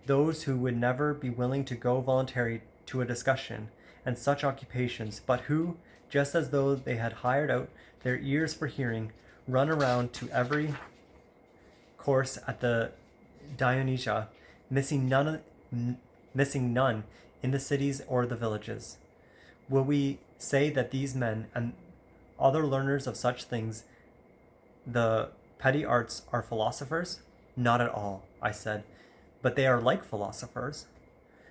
those who would never be willing to go voluntarily to a discussion and such occupations, but who, just as though they had hired out their ears for hearing, run around to every course at the Dionysia, missing none in the cities or the villages. Will we say that these men and other learners of such things, the petty arts, are philosophers? Not at all, I said, but they are like philosophers.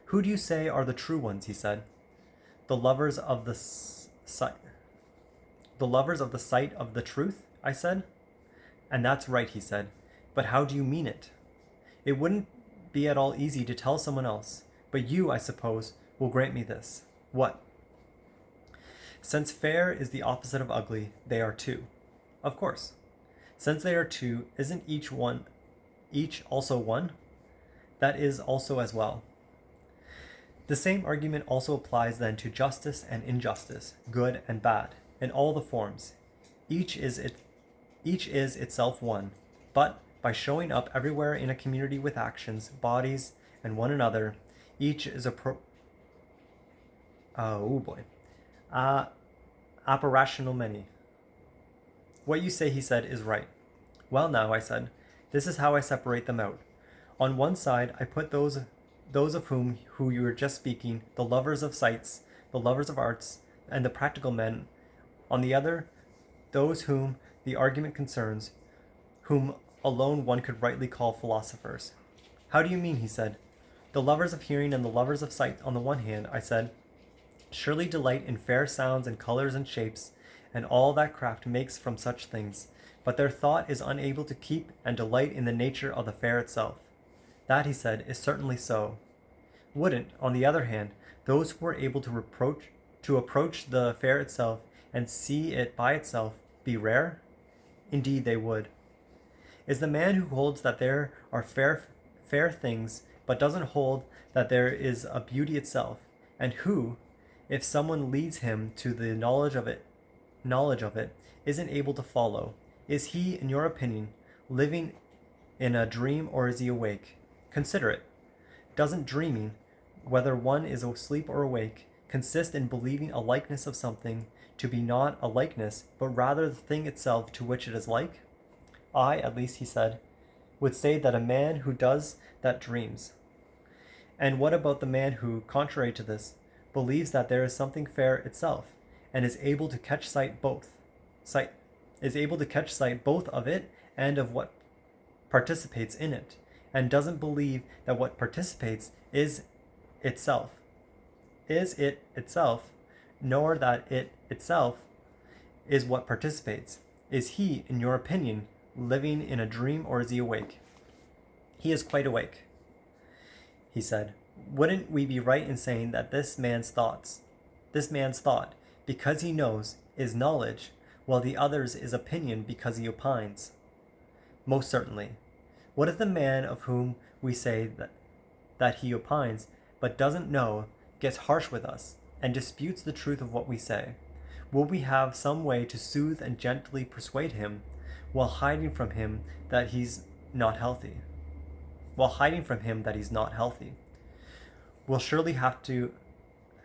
Who do you say are the true ones? He said. The lovers of the sight. The lovers of the sight of the truth, I said. And that's right, he said. But how do you mean it? It wouldn't be at all easy to tell someone else, but you, I suppose, will grant me this. What? Since fair is the opposite of ugly, they are two. Of course. Since they are two, isn't each also one? That is also as well. The same argument also applies then to justice and injustice, good and bad, in all the forms. Each is itself one, but by showing up everywhere in a community with actions, bodies, and one another, each is apparational many. What you say, he said, is right. Well now, I said, this is how I separate them out. On one side, I put those of whom you were just speaking, the lovers of sights, the lovers of arts, and the practical men. On the other, those whom the argument concerns, whom alone one could rightly call philosophers. How do you mean? He said. The lovers of hearing and the lovers of sight on the one hand, I said, surely delight in fair sounds and colors and shapes, and all that craft makes from such things, but their thought is unable to keep and delight in the nature of the fair itself. That, he said, is certainly so. Wouldn't, on the other hand, those who were able to approach the fair itself and see it by itself be rare? Indeed they would. Is the man who holds that there are fair things, but doesn't hold that there is a beauty itself, and who, if someone leads him to the knowledge of it, isn't able to follow, is he, in your opinion, living in a dream or is he awake? Consider it. Doesn't dreaming, whether one is asleep or awake, consist in believing a likeness of something to be not a likeness, but rather the thing itself to which it is like? I, at least, he said, would say that a man who does that dreams. And what about the man who, contrary to this, believes that there is something fair itself, and is able to catch sight both of it and of what participates in it, and doesn't believe that what participates is it itself, nor that it itself is what participates? Is he, in your opinion, living in a dream, or is he awake? He is quite awake, he said. Wouldn't we be right in saying that this man's thought, because he knows, is knowledge, while the other's is opinion because he opines? Most certainly. What if the man of whom we say that he opines, but doesn't know, gets harsh with us, and disputes the truth of what we say? Will we have some way to soothe and gently persuade him, while hiding from him that he's not healthy? We'll surely have to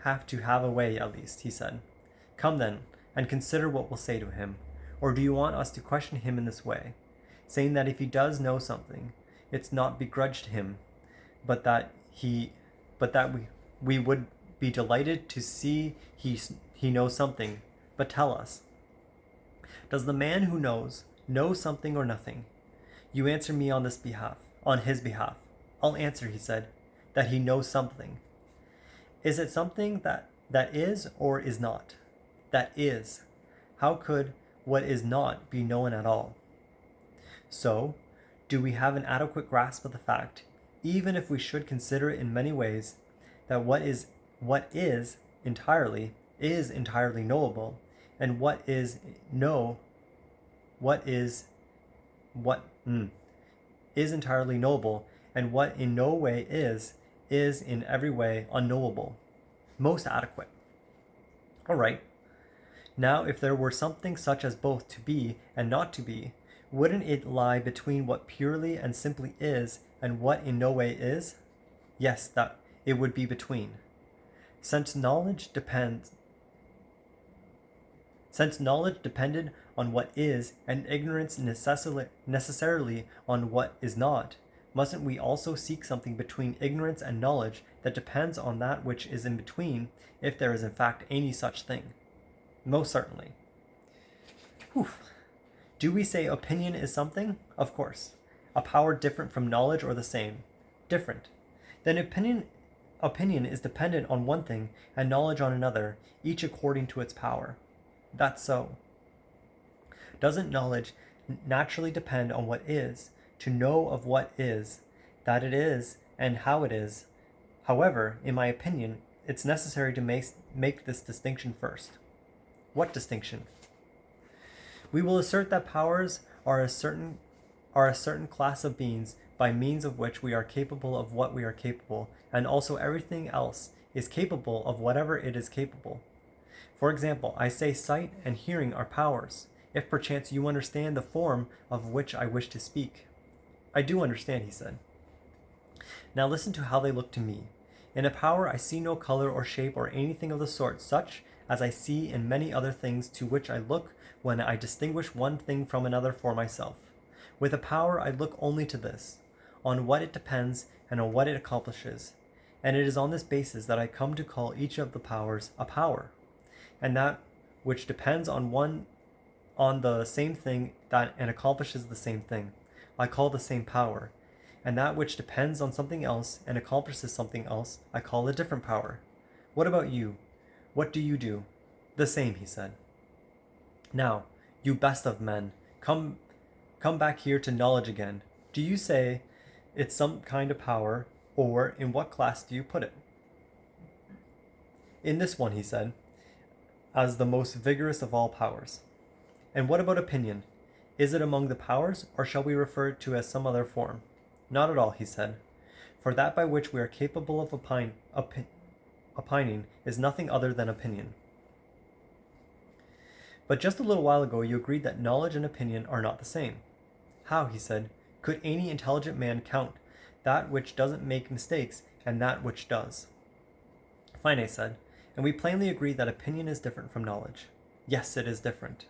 have a way, at least, he said. Come then, and consider what we'll say to him. Or do you want us to question him in this way, saying that if he does know something, it's not begrudged him, but that we would be delighted to see he knows something, but tell us. Does the man who knows know something or nothing? You answer me on his behalf. I'll answer, he said, that he knows something. Is it something that is or is not? That is. How could what is not be known at all? So, do we have an adequate grasp of the fact, even if we should consider it in many ways, that what is entirely knowable, and what is entirely knowable, and what in no way is in every way unknowable, most adequate. All right. Now, if there were something such as both to be and not to be, wouldn't it lie between what purely and simply is and what in no way is? Yes, that it would be between. Since knowledge depended on what is and ignorance necessarily on what is not, mustn't we also seek something between ignorance and knowledge that depends on that which is in between, if there is in fact any such thing? Most certainly. Whew. Do we say opinion is something? Of course. A power different from knowledge or the same? Different. Then opinion is dependent on one thing and knowledge on another, each according to its power. That's so. Doesn't knowledge naturally depend on what is, to know of what is, that it is, and how it is? However, in my opinion, it's necessary to make this distinction first. What distinction? We will assert that powers are a certain class of beings by means of which we are capable of what we are capable, and also everything else is capable of whatever it is capable. For example, I say sight and hearing are powers, if perchance you understand the form of which I wish to speak. I do understand, he said. Now listen to how they look to me. In a power I see no color or shape or anything of the sort, such as I see in many other things to which I look when I distinguish one thing from another for myself. With a power I look only to this, on what it depends and on what it accomplishes, and it is on this basis that I come to call each of the powers a power, and that which depends on the same thing and accomplishes the same thing, I call the same power, and that which depends on something else and accomplishes something else, I call a different power. What about you? What do you do? The same, he said. Now, you best of men, come back here to knowledge again. Do you say it's some kind of power, or in what class do you put it? In this one, he said, as the most vigorous of all powers. And what about opinion? Is it among the powers, or shall we refer to it as some other form? Not at all, he said, for that by which we are capable of opining is nothing other than opinion. But just a little while ago you agreed that knowledge and opinion are not the same. How, he said, could any intelligent man count that which doesn't make mistakes and that which does? Fine, I said, and we plainly agree that opinion is different from knowledge. Yes, it is different.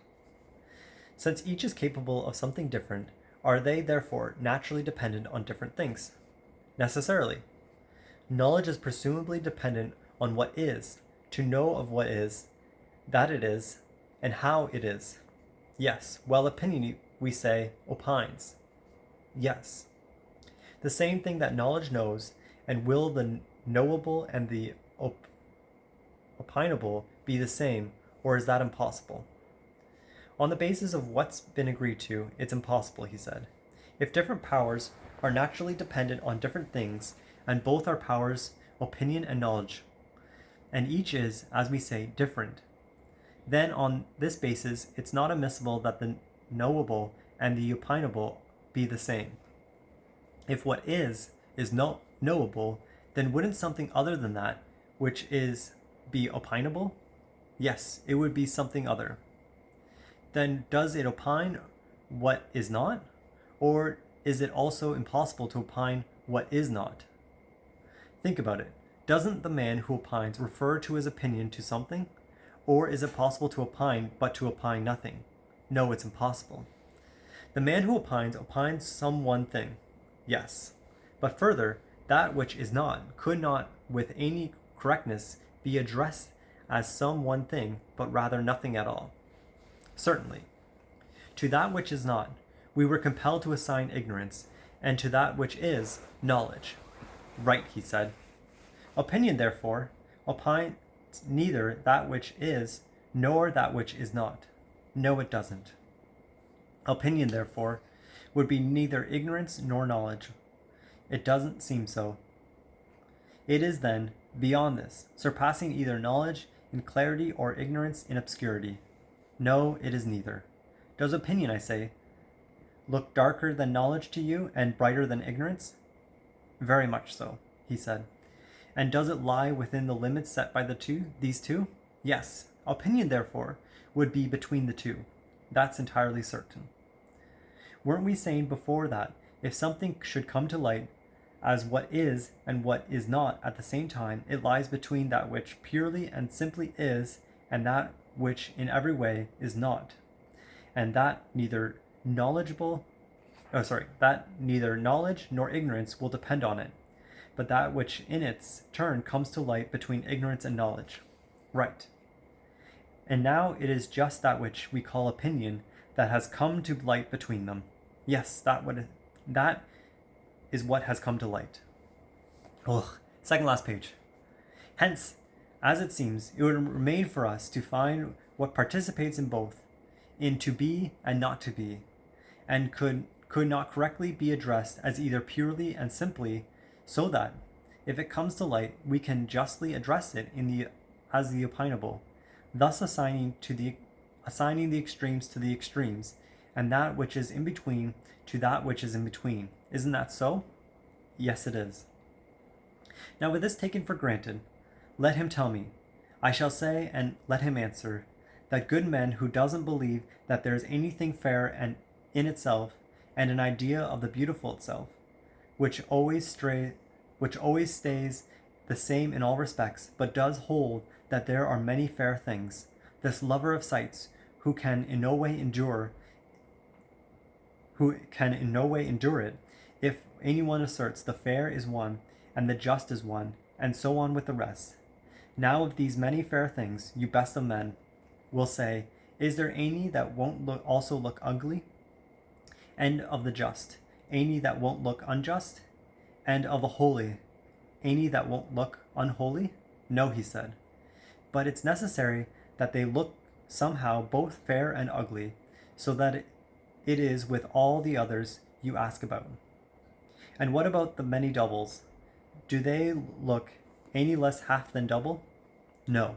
Since each is capable of something different, are they therefore naturally dependent on different things? Necessarily. Knowledge is presumably dependent on what is, to know of what is, that it is, and how it is. Yes, while opinion, we say, opines. Yes. The same thing that knowledge knows, and will the knowable and the opinable be the same, or is that impossible? On the basis of what's been agreed to, it's impossible, he said. If different powers are naturally dependent on different things, and both are powers, opinion and knowledge, and each is, as we say, different, then on this basis it's not admissible that the knowable and the opinable be the same. If what is knowable, then wouldn't something other than that, which is, be opinable? Yes, it would be something other. Then does it opine what is not? Or is it also impossible to opine what is not? Think about it. Doesn't the man who opines refer to his opinion to something? Or is it possible to opine but to opine nothing? No, it's impossible. The man who opines some one thing. Yes. But further, that which is not could not with any correctness be addressed as some one thing, but rather nothing at all. Certainly. To that which is not, we were compelled to assign ignorance, and to that which is, knowledge. Right, he said. Opinion, therefore, opines neither that which is, nor that which is not. No, it doesn't. Opinion, therefore, would be neither ignorance nor knowledge. It doesn't seem so. It is, then, beyond this, surpassing either knowledge in clarity or ignorance in obscurity. No, it is neither. Does opinion, I say, look darker than knowledge to you and brighter than ignorance? Very much so, he said. And does it lie within the limits set by these two? Yes. Opinion, therefore, would be between the two. That's entirely certain. Weren't we saying before that if something should come to light as what is and what is not at the same time, it lies between that which purely and simply is and that which in every way is not, and that that neither knowledge nor ignorance will depend on it, but that which in its turn comes to light between ignorance and knowledge. Right. And now it is just that which we call opinion that has come to light between them. Yes, that is what has come to light. Ugh. Second last page. Hence, as it seems, it would remain for us to find what participates in both, in to be and not to be, and could not correctly be addressed as either purely and simply, so that, if it comes to light, we can justly address it as the opinable, thus assigning the extremes to the extremes, and that which is in between to that which is in between. Isn't that so? Yes, it is. Now, with this taken for granted, let him tell me. I shall say, and let him answer, that good men who doesn't believe that there is anything fair and in itself, and an idea of the beautiful itself, which always stays the same in all respects, but does hold that there are many fair things, this lover of sights, who can in no way endure it, if anyone asserts the fair is one, and the just is one, and so on with the rest. Now of these many fair things, you best of men, will say, is there any that won't also look ugly? And of the just, any that won't look unjust? And of the holy, any that won't look unholy? No, he said. But it's necessary that they look somehow both fair and ugly, so that it is with all the others you ask about. And what about the many doubles? Do they look any less half than double? No.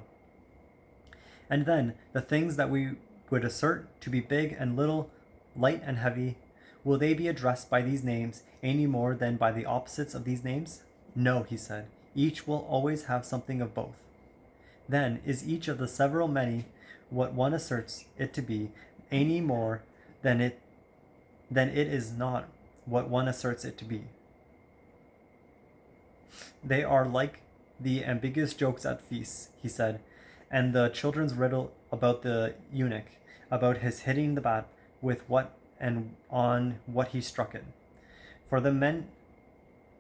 And then the things that we would assert to be big and little, light and heavy, will they be addressed by these names any more than by the opposites of these names? No, he said. Each will always have something of both. Then is each of the several many what one asserts it to be any more than it is not what one asserts it to be. They are like the ambiguous jokes at feasts, he said, and the children's riddle about the eunuch, about his hitting the bat with what and on what he struck it. For the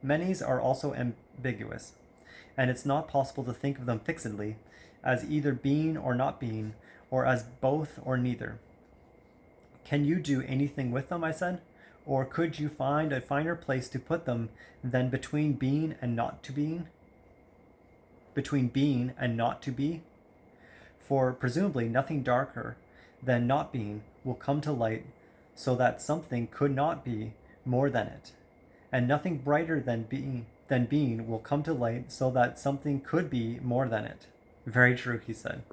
many's are also ambiguous, and it's not possible to think of them fixedly, as either being or not being, or as both or neither. Can you do anything with them, I said? Or could you find a finer place to put them than between being and not to being? Between being and not to be? For presumably nothing darker than not being will come to light, so that something could not be more than it, and nothing brighter than being will come to light, so that something could be more than it. Very true, he said.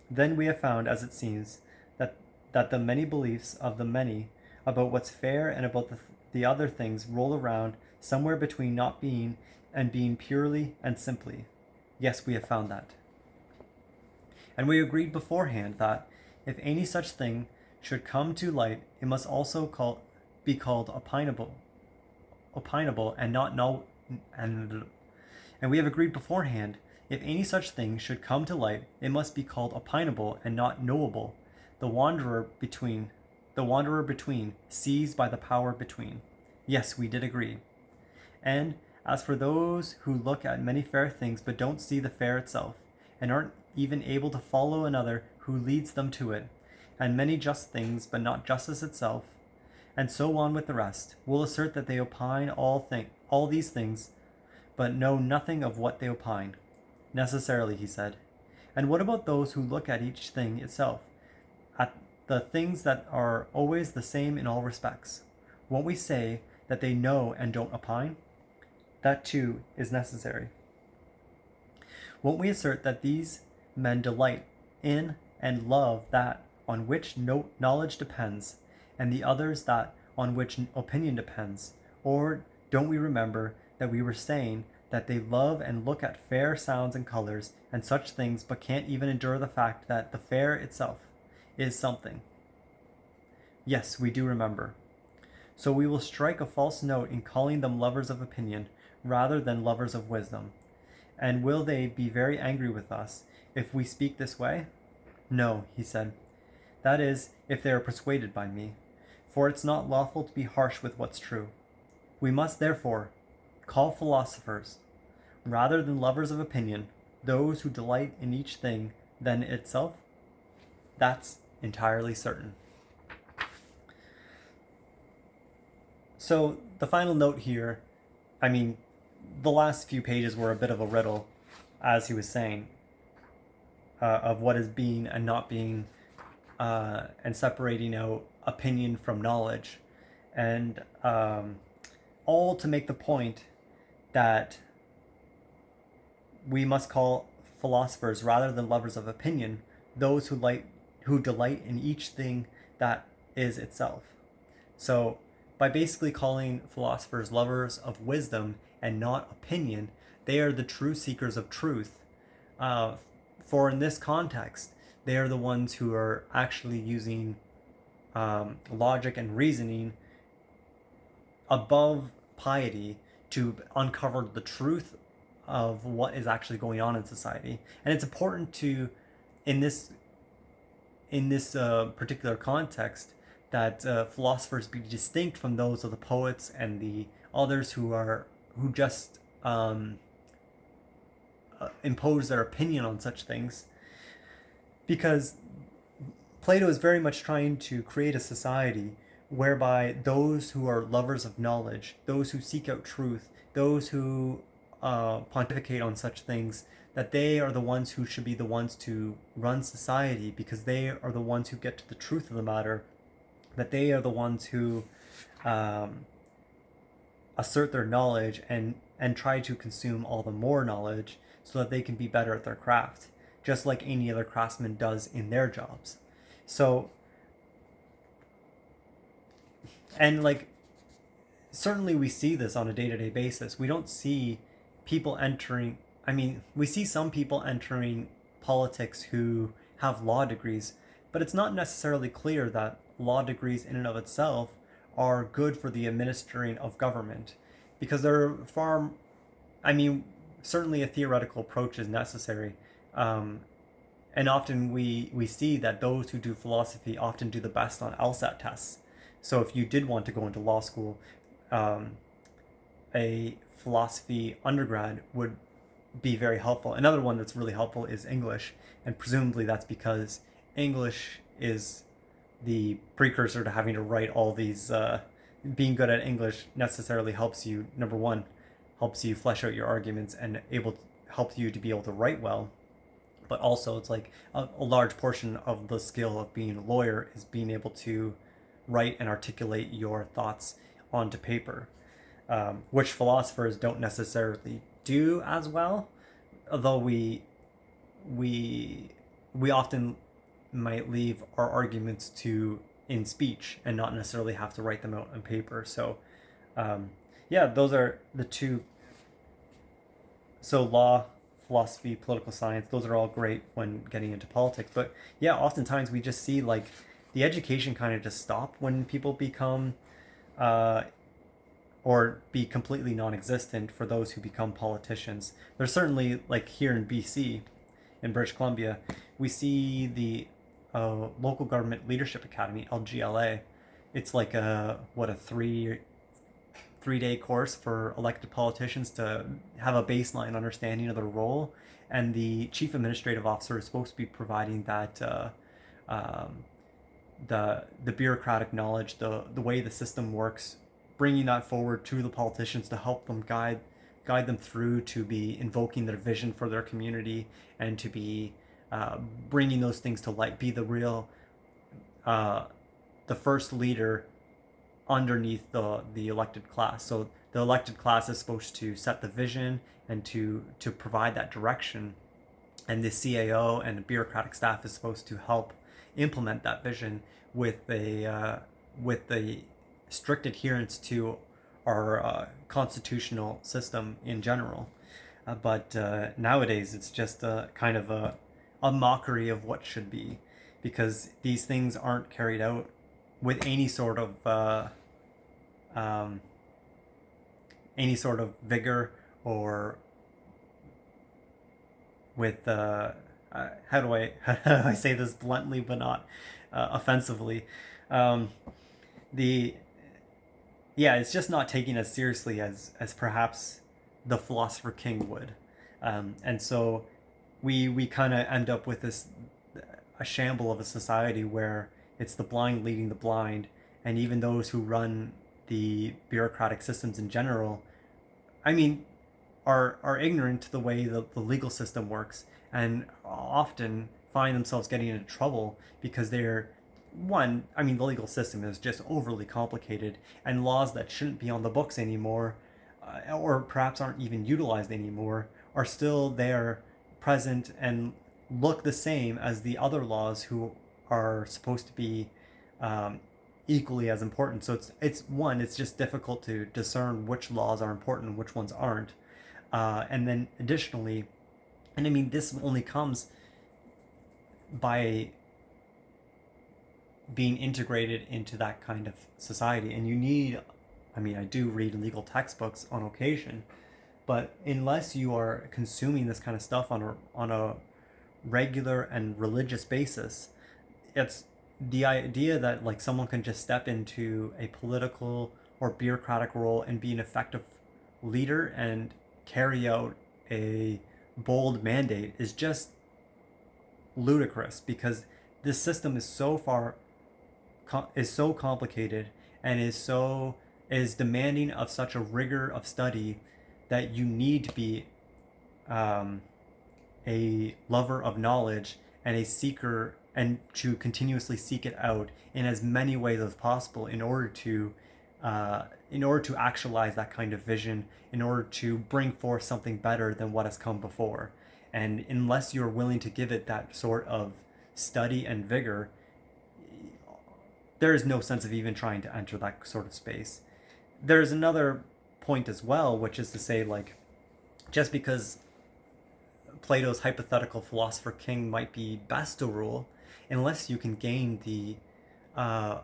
Then we have found, as it seems, that the many beliefs of the many about what's fair and about the other things roll around somewhere between not being and being purely and simply. Yes, we have found that. And we agreed beforehand that if any such thing should come to light, it must also be called opinable and not null. And we have agreed beforehand, if any such thing should come to light, it must be called opinable and not knowable. The wanderer between, seized by the power between. Yes, we did agree. And as for those who look at many fair things but don't see the fair itself, and aren't even able to follow another who leads them to it, and many just things but not justice itself, and so on with the rest, will assert that they opine all these things, but know nothing of what they opine. Necessarily, he said. And what about those who look at each thing itself, at the things that are always the same in all respects? Won't we say that they know and don't opine? That too is necessary. Won't we assert that these men delight in and love that on which knowledge depends, and the others that on which opinion depends? Or Don't we remember that we were saying that they love and look at fair sounds and colors and such things, but can't even endure the fact that the fair itself is something? Yes, we do remember. So we will strike a false note in calling them lovers of opinion rather than lovers of wisdom. And will they be very angry with us if we speak this way? No, he said. That is, if they are persuaded by me. For it's not lawful to be harsh with what's true. We must therefore call philosophers, rather than lovers of opinion, those who delight in each thing than itself. That's entirely certain. So the final note here, I mean, the last few pages were a bit of a riddle, as he was saying, of what is being and not being, and separating out opinion from knowledge, and all to make the point that we must call philosophers rather than lovers of opinion those who delight in each thing that is itself. So by basically calling philosophers lovers of wisdom and not opinion, they are the true seekers of truth. For in this context, they are the ones who are actually using logic and reasoning above piety to uncover the truth of what is actually going on in society. And it's important to, in this particular context, that philosophers be distinct from those of the poets and the others who just impose their opinion on such things, because Plato is very much trying to create a society whereby those who are lovers of knowledge, those who seek out truth, those who pontificate on such things, that they are the ones who should be the ones to run society, because they are the ones who get to the truth of the matter, that they are the ones who assert their knowledge and try to consume all the more knowledge so that they can be better at their craft, just like any other craftsman does in their jobs. So, and like, certainly we see this on a day-to-day basis. We don't see people entering, I mean, we see some people entering politics who have law degrees, but it's not necessarily clear that law degrees in and of itself are good for the administering of government, because they're far, I mean, certainly a theoretical approach is necessary. And often we see that those who do philosophy often do the best on LSAT tests. So if you did want to go into law school, a philosophy undergrad would be very helpful. Another one that's really helpful is English, and presumably that's because English is the precursor to having to write all these. Being good at English necessarily helps you, number one, helps you flesh out your arguments and helps you to be able to write well. But also, it's like a large portion of the skill of being a lawyer is being able to write and articulate your thoughts onto paper, which philosophers don't necessarily do as well. Although we often might leave our arguments to in speech and not necessarily have to write them out on paper. So, yeah, those are the two. So law, philosophy, political science, those are all great when getting into politics. But yeah, oftentimes we just see like the education kind of just stop when people become or be completely non-existent for those who become politicians. There's certainly, like here in BC, in British Columbia, we see the Local Government Leadership Academy, LGLA. It's like a 3-day course for elected politicians to have a baseline understanding of their role, and the chief administrative officer is supposed to be providing that the bureaucratic knowledge, the way the system works, bringing that forward to the politicians to help them guide them through to be invoking their vision for their community, and to be bringing those things to light, be the real the first leader underneath the elected class. So the elected class is supposed to set the vision and to provide that direction, and the CAO and the bureaucratic staff is supposed to help implement that vision with a strict adherence to our constitutional system in general. But nowadays, it's just kind of a mockery of what should be, because these things aren't carried out with um, any sort of vigor, or with how do I how do I say this bluntly but not offensively? Um, the Yeah, it's just not taken as seriously as perhaps the philosopher king would, and so we kind of end up with this a shamble of a society where it's the blind leading the blind, and even those who run the bureaucratic systems in general, I mean, are ignorant to the way the legal system works, and often find themselves getting into trouble because they're one, I mean, the legal system is just overly complicated, and laws that shouldn't be on the books anymore, or perhaps aren't even utilized anymore, are still there, present, and look the same as the other laws who are supposed to be um, equally as important. So it's just difficult to discern which laws are important and which ones aren't. And then additionally, and I mean, this only comes by being integrated into that kind of society. And you need, I mean, I do read legal textbooks on occasion, but unless you are consuming this kind of stuff on a regular and religious basis, it's the idea that like someone can just step into a political or bureaucratic role and be an effective leader and carry out a bold mandate is just ludicrous, because this system is so complicated, and is demanding of such a rigor of study that you need to be um, a lover of knowledge and a seeker, and to continuously seek it out in as many ways as possible in order to actualize that kind of vision, in order to bring forth something better than what has come before. And unless you're willing to give it that sort of study and vigor, there is no sense of even trying to enter that sort of space. There's another point as well, which is to say, like, just because Plato's hypothetical philosopher king might be best to rule, unless you can uh,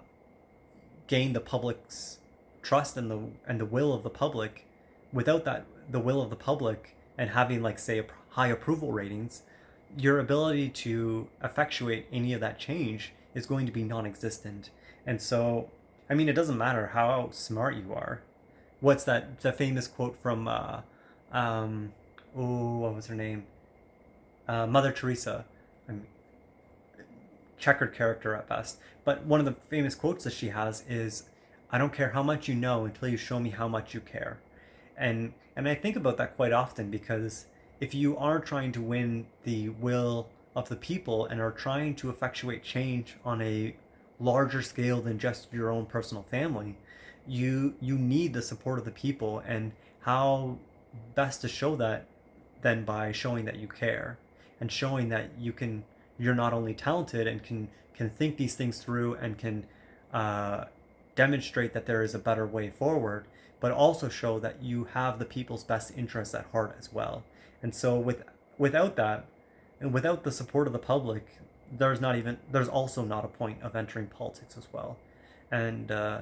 gain the public's trust and the will of the public. Without that, the will of the public, and having, like, say, high approval ratings, your ability to effectuate any of that change is going to be non-existent. And so, I mean, it doesn't matter how smart you are. What's that the famous quote from um what was her name, Mother Teresa? I mean, checkered character at best. But one of the famous quotes that she has is, "I don't care how much you know until you show me how much you care." And I think about that quite often, because if you are trying to win the will of the people and are trying to effectuate change on a larger scale than just your own personal family, you need the support of the people. And how best to show that than by showing that you care, and showing that you're not only talented and can think these things through, and can uh, demonstrate that there is a better way forward, but also show that you have the people's best interests at heart as well. And so without that, and without the support of the public, there's also not a point of entering politics as well. And uh,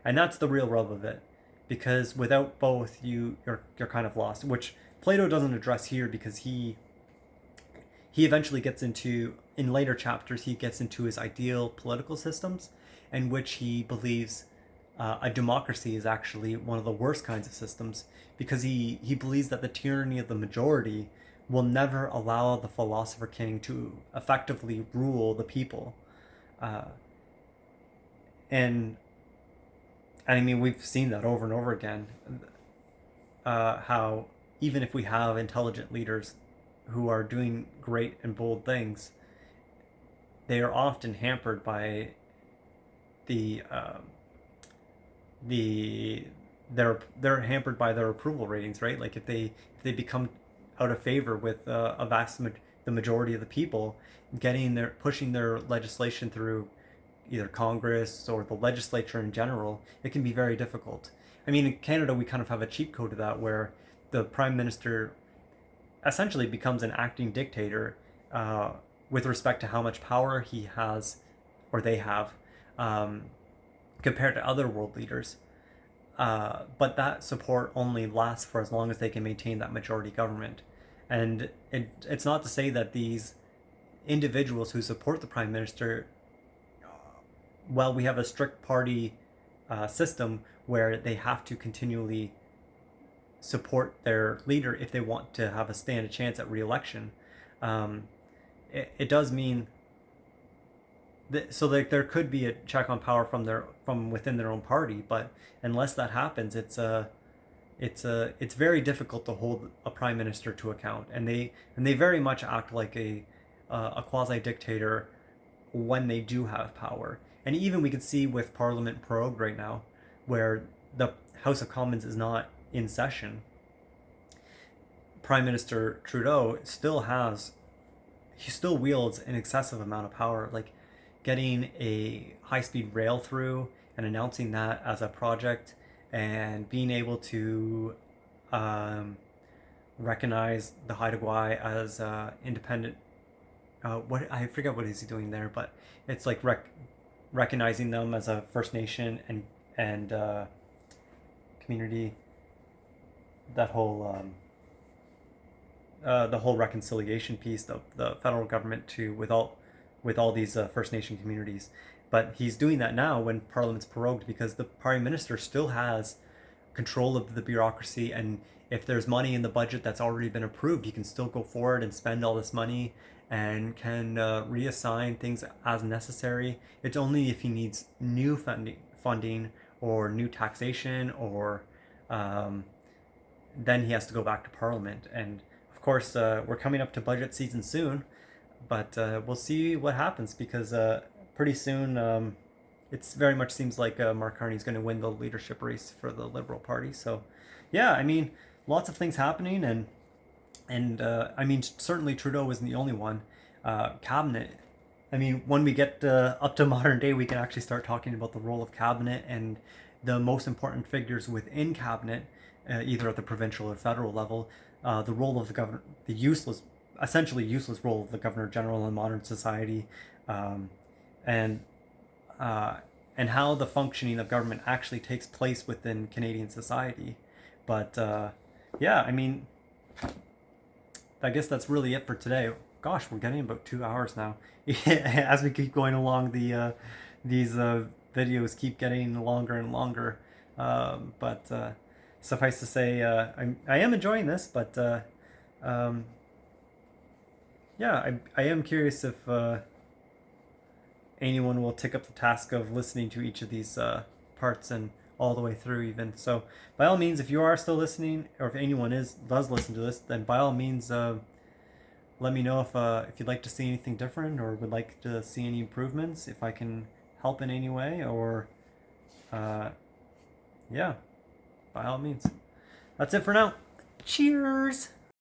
and that's the real rub of it, because without both, you're kind of lost, which Plato doesn't address here, because he eventually gets into, in later chapters, he gets into his ideal political systems, in which he believes a democracy is actually one of the worst kinds of systems, because he believes that the tyranny of the majority will never allow the philosopher king to effectively rule the people. Uh, and and I mean, we've seen that over and over again. How even if we have intelligent leaders who are doing great and bold things, they are often hampered by the the they're hampered by their approval ratings, right? Like, if they become out of favor with the majority of the people, getting their pushing their legislation through either Congress or the legislature in general, it can be very difficult. I mean, in Canada, we kind of have a cheat code to that where the prime minister essentially becomes an acting dictator uh, with respect to how much power he has or they have um, compared to other world leaders. But that support only lasts for as long as they can maintain that majority government. And it's not to say that these individuals who support the prime minister, well, we have a strict party system where they have to continually support their leader if they want to have a stand a chance at re-election. Um, it does mean that, so like there could be a check on power from within their own party, but unless that happens, it's very difficult to hold a prime minister to account, and they very much act like a quasi dictator when they do have power. And even we could see with Parliament prorogued right now, where the House of Commons is not in session, Prime Minister Trudeau he still wields an excessive amount of power, like getting a high-speed rail through and announcing that as a project, and being able to recognize the Haida Gwaii as independent. What I forget what is he doing there, but it's like recognizing them as a First Nation and community. That whole the whole reconciliation piece, the federal government to with all these First Nation communities. But he's doing that now when Parliament's prorogued, because the Prime Minister still has control of the bureaucracy, and if there's money in the budget that's already been approved, he can still go forward and spend all this money and can reassign things as necessary. It's only if he needs new funding or new taxation, or then he has to go back to Parliament. And of course, we're coming up to budget season soon, but we'll see what happens, because pretty soon it very much seems like Mark Carney's going to win the leadership race for the Liberal Party. So, yeah, I mean, lots of things happening, and I mean, certainly Trudeau isn't the only one. Cabinet. I mean, when we get up to modern day, we can actually start talking about the role of cabinet and the most important figures within cabinet, either at the provincial or federal level. The role of the governor, essentially useless role of the governor general in modern society, and and how the functioning of government actually takes place within Canadian society. But yeah, I mean, I guess that's really it for today. Gosh, we're getting about 2 hours now. As we keep going along, these videos keep getting longer and longer. But suffice to say, I am enjoying this. But yeah, I am curious if anyone will take up the task of listening to each of these parts and all the way through even. So by all means, if you are still listening, or if anyone does listen to this, then by all means let me know if you'd like to see anything different, or would like to see any improvements, if I can help in any way, or yeah, by all means. That's it for now. Cheers!